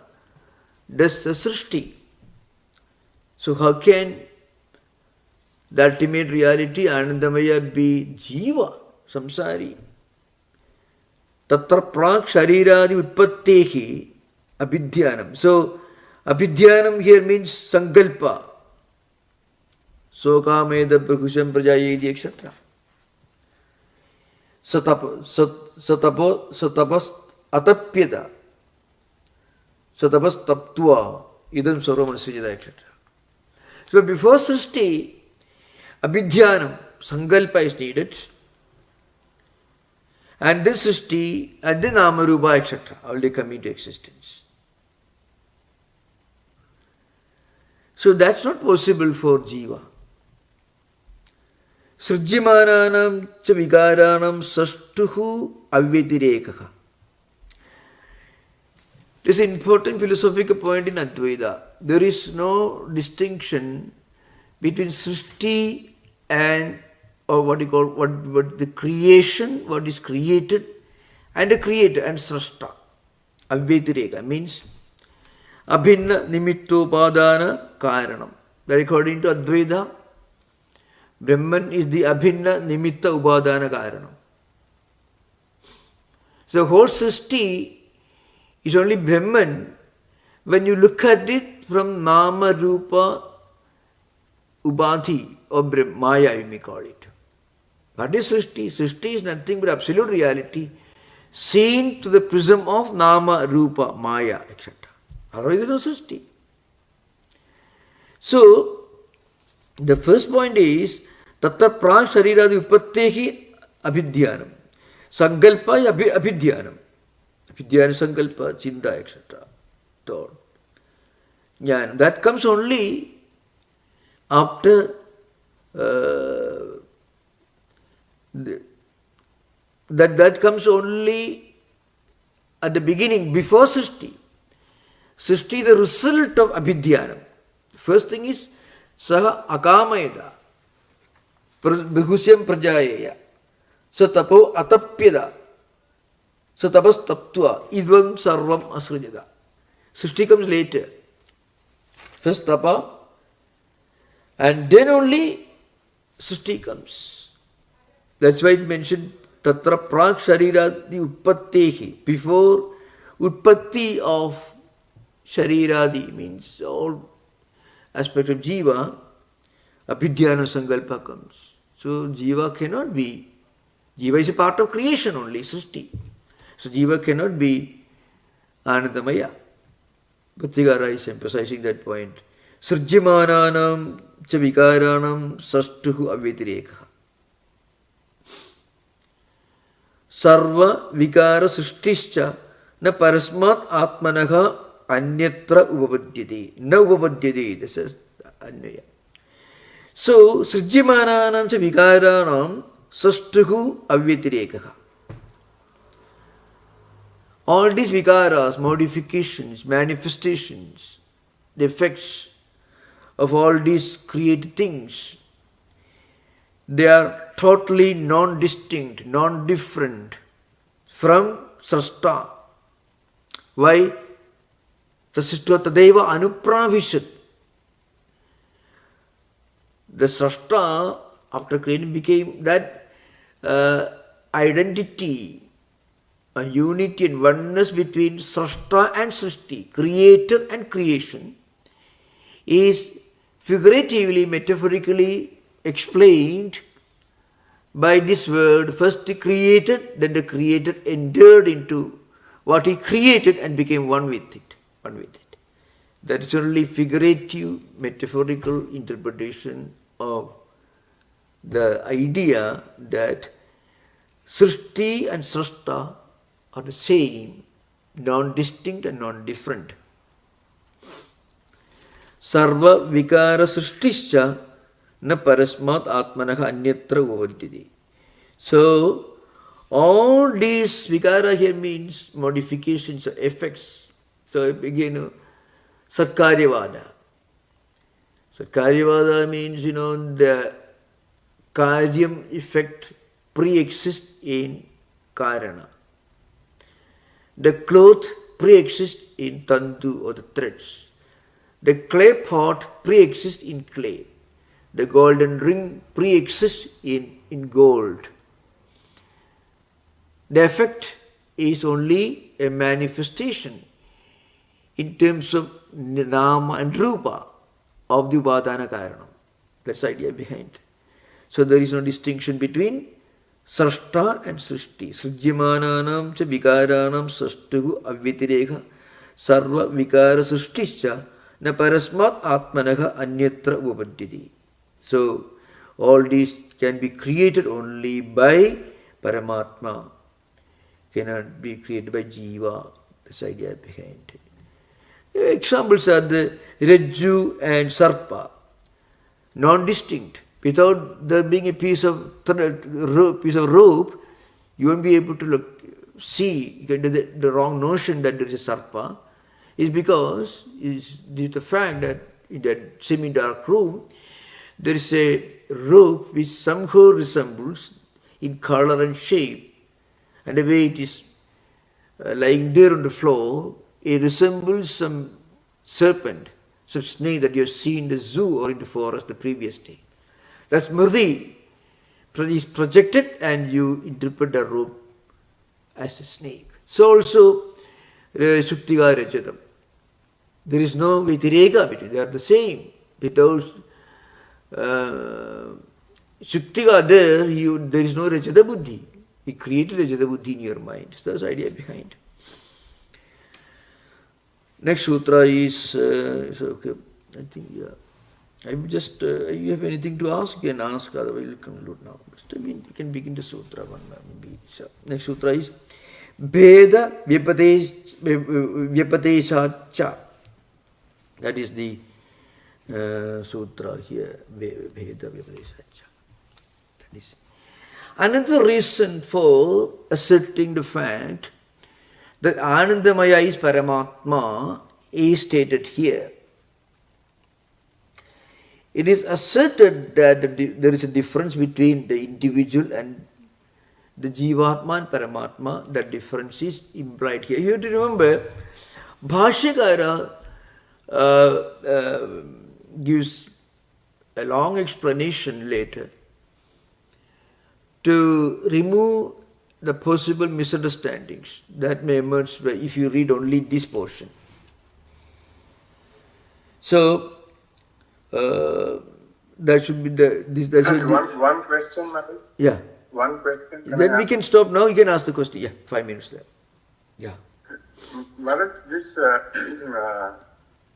does the Srishti. So how can the ultimate reality Anandamaya be Jiva, Samsari? Tatra prak shariradi utpattehi abhidhyanam. So abhidhyanam here means Sankalpa. Sokameda Bhashyam Prajayedi, etc. Satabas Atapyada, Satabas Taptua, Idam Sarvam Asrijada, etc. So before Srishti, Abhidhyanam, Sankalpa is needed, and then Srishti, and then Namarupa, etc. already come into existence. So that's not possible for Jiva. Srijyamananam cha vikaranam sastuhu avyatirekaha. This is an important philosophical point in Advaita. There is no distinction between Srishti and, or what you call, what the creation, what is created, and the creator, and Srashta. Avyatireka means abhinna nimittopadana karanam. That according to Advaita, Brahman is the abhinna nimitta upadana karanam. So the whole Srishti is only Brahman when you look at it from Nama Rupa Ubadhi or Maya, you may call it. What is Srishti? Srishti is nothing but absolute reality seen through the prism of Nama, Rupa, Maya, etc. Otherwise there is no Srishti. So, the first point is Tatta Pran Shariradi Upattehi Abhidhyanam. Sankalpa Abhidhyanam. Abhidhyana Sankalpa, Chinta, etc. Thought. Jnana. That comes only after that comes only at the beginning, before Srishti. Srishti is the result of Abhidhyanam. First thing is Saha Akamayada, Bhashyam Prajayeya, Satapo Atapyada, Satabas Taptua, Idvam Sarvam Asrajada. Srishti comes later. First Tapa, and then only Srishti comes. That's why it mentioned Tatra Prak Shariradi Utpattehi. Before Utpatti of Shariradi, means all aspect of Jiva, Abhidhyana Sankalpa comes. So Jiva cannot be, Jiva is a part of creation only, Srishti. So Jiva cannot be Anandamaya. Bhattigara is emphasizing that point. Srijyamananam cha vikaranam sastuhu avyatireka. Sarva vikara srishtischa na parasmat atmanaha anyatra upapadyate. Na upapadyate. This is Anyaya. So, Srijyamananam cha vikaranam sastuhu avyatireka. All these vikaras, modifications, manifestations, the effects of all these created things, they are totally non-distinct, non-different from Srashta. Why? Tasishto tadeva anupravishat. The Srashta, after creating, became that identity, a unity and oneness between Srashta and Srishti, creator and creation, is figuratively, metaphorically explained by this word. First he created, then the creator entered into what he created and became one with it. That is only figurative, metaphorical interpretation of the idea that Srishti and Srashta are the same, non-distinct and non-different. Sarva vikara srishtischa na parasmat atmanaha anyatra upapadyate. So, all these vikara here means modifications or effects. So, again, Satkaryavada. Satkaryavada means, the karyam effect pre-exists in karana. The cloth pre-exists in tandu or the threads. The clay pot pre-exists in clay. The golden ring pre-exists in gold. The effect is only a manifestation in terms of nama and rupa of the upadana karanam. That's the idea behind. So there is no distinction between Srashta and Srishti. Srijyamananam cha vikaranam sastuhu avyatireka sarva vikara srishtischa na parasmat atmanaha anyatra upapadyate. So, all these can be created only by Paramatma, cannot be created by Jiva. This idea behind it. Examples are the Rajju and Sarpa, non-distinct. Without there being a piece of rope, you won't be able to see. You can do the wrong notion that there is a Sarpa. Is because is due to the fact that in that semi-dark room there is a rope which somehow resembles in color and shape, and the way it is lying there on the floor, it resembles some serpent, some snake that you have seen in the zoo or in the forest the previous day. That's Murti is projected and you interpret the rope as a snake. So also Suktiga Rajatam. There is no Vitireka between, they are the same. Without Suktiga there is no Rajata Buddhi. He created Rajata Buddhi in your mind. So that's the idea behind. Next sutra is, okay, I think, yeah. I will just, you have anything to ask, you can ask, otherwise we will conclude now. We can begin the sutra one maybe. So, next sutra is Bheda Vyapateshacha. That is the Sutra here, Veda Vivadesacha. That is another reason for asserting the fact that Anandamaya is Paramatma is stated here. It is asserted that there is a difference between the individual and the Jivatma and Paramatma. That difference is implied here. You have to remember, Bhashyakara gives a long explanation later to remove the possible misunderstandings that may emerge if you read only this portion. So, that should be one question, Maharaj. Yeah. One question. Then we can stop now. You can ask the question. Yeah, 5 minutes there. Yeah. Maharaj, this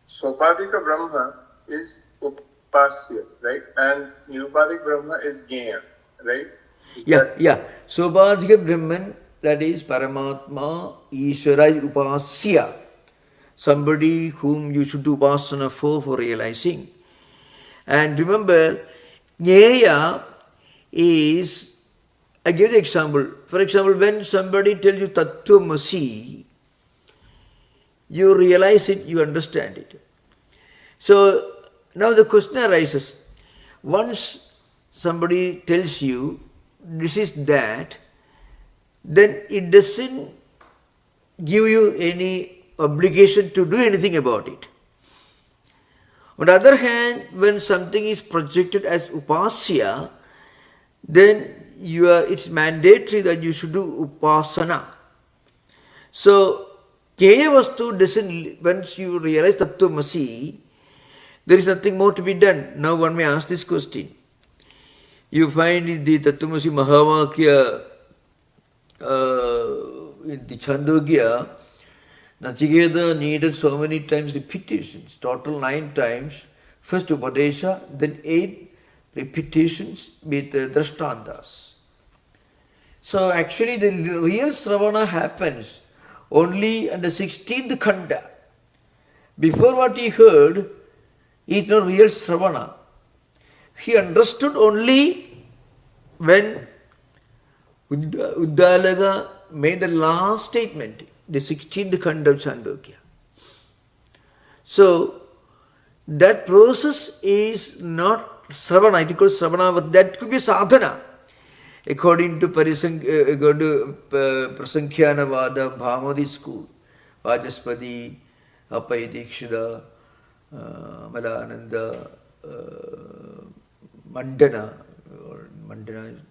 Sopadika Brahma is Upasya, right? And Nirupadik Brahma is Genya, right? Yeah. Sobadhika Brahman, that is Paramatma, Ishvara Upasya. Somebody whom you should do upasana for realizing. And remember, Jnaya is, I give the example. For example, when somebody tells you Tattwamasi, you realize it, you understand it. So now the question arises, once somebody tells you this is that, then it doesn't give you any obligation to do anything about it. On the other hand, when something is projected as upasya, then it's mandatory that you should do upasana. So, Kaya Vastu doesn't, once you realize Tattwamasi, there is nothing more to be done. Now one may ask this question. You find the Tattwamasi Mahavakya in the Chandogya, Nachiketa needed so many times repetitions, total 9 times, first Upadesha, then 8 repetitions with Drashtandas. So actually the real Sravana happens only on the 16th Khanda. Before what he heard, is no real Sravana. He understood only when Uddalaga made the last statement, the 16th Khanda of Chandogya. So, that process is not Sravana, it is called Sravana, but that could be sadhana. According to Prasankhyanavada, Bhamadi school, Vajaspati, Apayadikshida, Malananda, Mandana,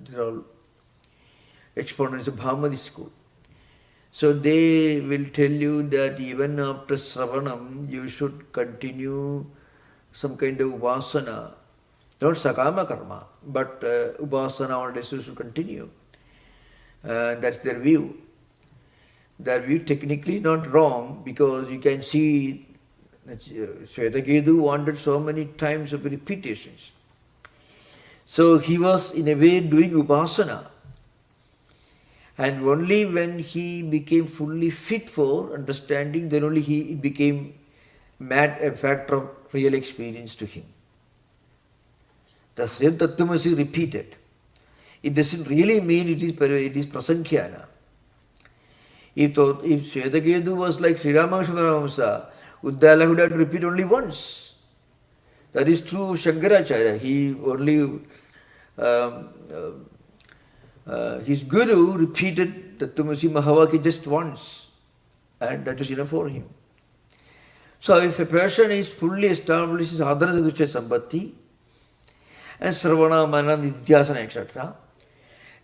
these are all exponents of Bhamadi school. So they will tell you that even after Sravanam, you should continue some kind of upasana, not sakama karma, but upasana always should continue. That's their view. Their view technically not wrong, because you can see Shvetaketu wanted so many times of repetitions. So he was in a way doing upasana. And only when he became fully fit for understanding, then only it became a factor of real experience to him. The same Tattwamasi repeated. It doesn't really mean it is prasankhya. If Shvetaketu was like Sri Ramakrishna, Uddala would have to repeat only once. That is true of Shankaracharya. He only his guru repeated Tattwamasi Mahavakya just once, and that is enough for him. So if a person is fully established in Sadhana Sadhucha Sambhati and Sravana, Manana, Nidhyasana, etc.,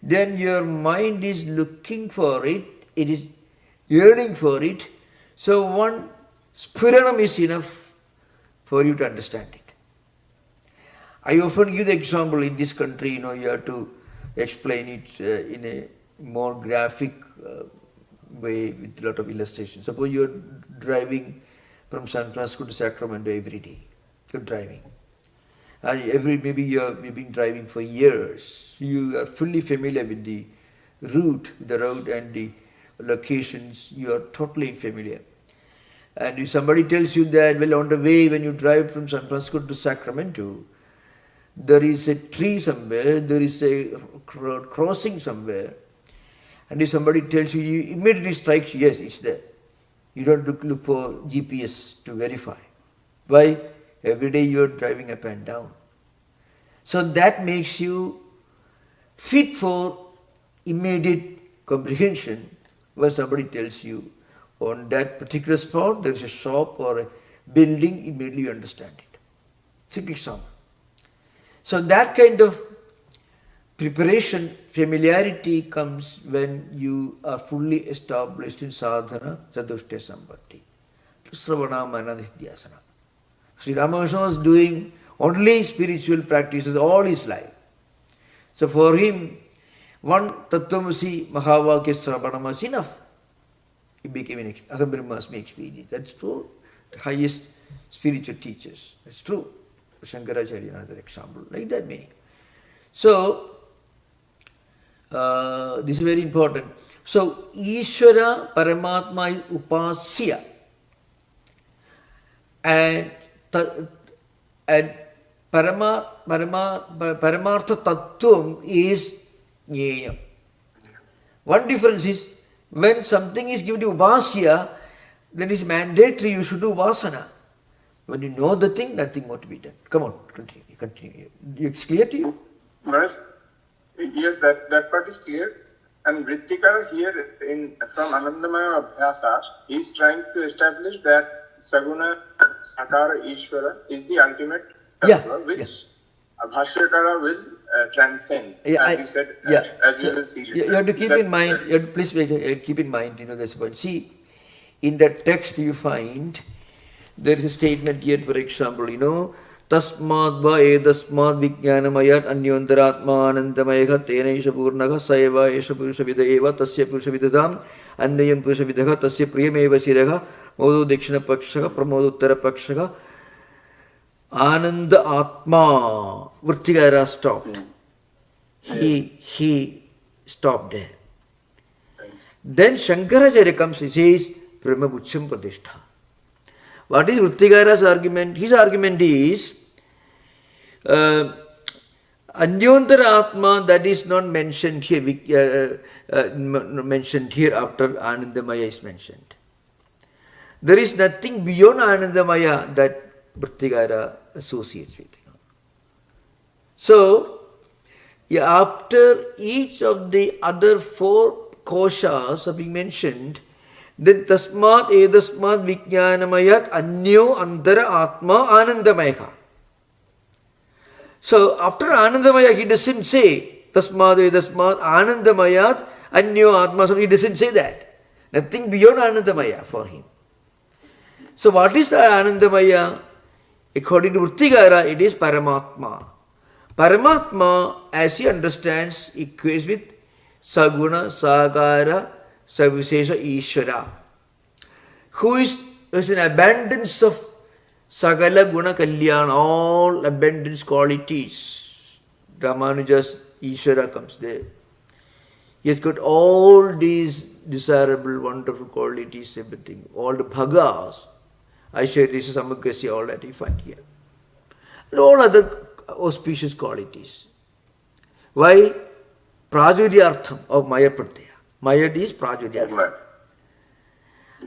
then your mind is looking for it, it is yearning for it, so one Spuranam is enough for you to understand it. I often give the example in this country, you have to explain it in a more graphic way with a lot of illustrations. Suppose you are driving from San Francisco to Sacramento every day. You're driving. Maybe you've been driving for years. You are fully familiar with the route and the locations. You are totally familiar. And if somebody tells you that, well, on the way when you drive from San Francisco to Sacramento, there is a tree somewhere, there is a crossing somewhere, and if somebody tells you, you immediately strikes you, yes, it's there. You don't look for GPS to verify. Why? Every day you are driving up and down. So that makes you fit for immediate comprehension when somebody tells you on that particular spot there is a shop or a building, immediately you understand it. It's an example. So that kind of preparation, familiarity comes when you are fully established in sadhana, chatushtya sampatti, sravana, mana, nidhyasana. Sri Ramakrishna was doing only spiritual practices all his life. So for him, one Tattwamasi Mahavakya Sravana was enough. He became an Aham Brahmasmi experience. That's true. The highest spiritual teachers. That's true. Shankaracharya, another example. Like that many. So, this is very important. So, Ishvara Paramatma is Upasya. And Paramartha Tattvam is Nyeyam. One difference is, when something is given to Upasya, then it's mandatory you should do Vasana. When you know the thing, nothing more to be done. Come on, continue. It's clear to you? Maharaj, yes, that part is clear. And Vrittikara here from Anandamaya Abhyasa is trying to establish that Saguna Sakara Ishvara is the ultimate tattva, which Bhashyakara will transcend, as you said, as we will see. You have to keep in mind, please keep in mind, this point. See, in that text you find, there is a statement here, for example, Tasmad va edasmad vijnanamayat anyantaratma anandamayah tenaisha purnaha saeva esha purusha videva tasya purusha vidadam annayam purusha vidaha tasya priyameva siraha modu dekshina pakshaka pramoduttara pakshaka ananda atma. Vrittikara stopped. He stopped there. Then Shankaracharya comes and says Brahma Bhashyam Pradishtha. What is Vrittikara's argument? His argument is Anyontara Atma, that is not mentioned here, mentioned here after Anandamaya is mentioned. There is nothing beyond Anandamaya that Vrittikara associates with. So, after each of the other four koshas have been mentioned, then tasmat edasmat vijnanamayat anyo antara atma anandamaya. So after anandamaya, he doesn't say tasmat edasmat anandamayat anyo atma. So he doesn't say that. Nothing beyond anandamaya for him. So what is the anandamaya? According to Vrittikara, it is Paramatma. Paramatma, as he understands, equates with Saguna, Sakara, Savishesha, Ishvara, who is an abundance of Sagala Guna Kalyana, all abundance qualities. Ramanuja's Ishvara comes there. He has got all these desirable, wonderful qualities, everything, all the bhagas, Aishwarya, Samagrasya, all that you find here. And all other auspicious qualities. Why? Prajuryartham of Maya Pratyaya. Maya is Prajuryartham.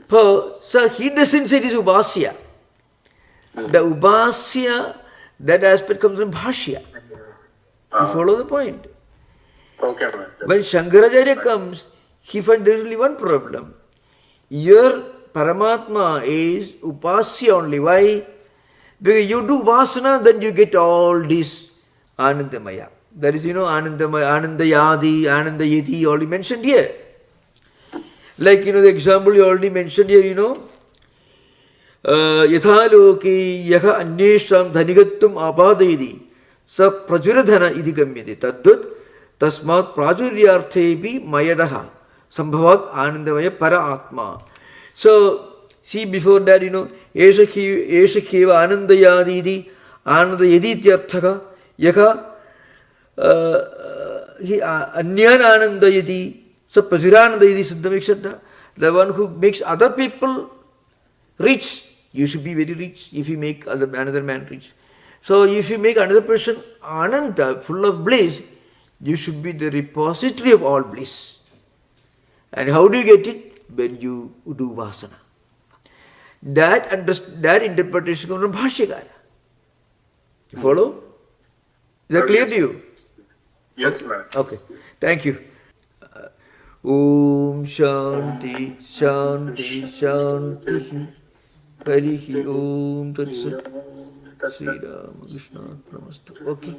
So he doesn't say it is Upasya. The Upasya, that aspect comes from Bhashya. You follow the point? Okay. When Shankaracharya comes, he finds there is only one problem. Your Paramatma is Upasya only. Why? Because you do Vasana, then you get all this Anandamaya. That is, Anandamaya, Anandayadi, Anandayati, already mentioned here. Like, the example you already mentioned here, Yathaloki yaha annesham dhanigattum apadayidi sa prajuradhana idi gamyate tadvat tasmat prajuryarthebi mayadaha sambhavat anandamaya para atma. So, see before that, esha kheva anandayadidi anandayadityarthaka yaha anyan anandayati sa prajuranandayadi siddhamikshadha. The one who makes other people rich. You should be very rich if you make another man rich. So if you make another person ananta, full of bliss, you should be the repository of all bliss. And how do you get it? When you do vasana. That interpretation comes from Bhashyakara. You follow? Is that clear to you? Yes, Maharaj. Okay. Thank you. Om Shanti Shanti Shanti Harihi Om Tat Sat Sri Ramakrishna Namaste. Okay.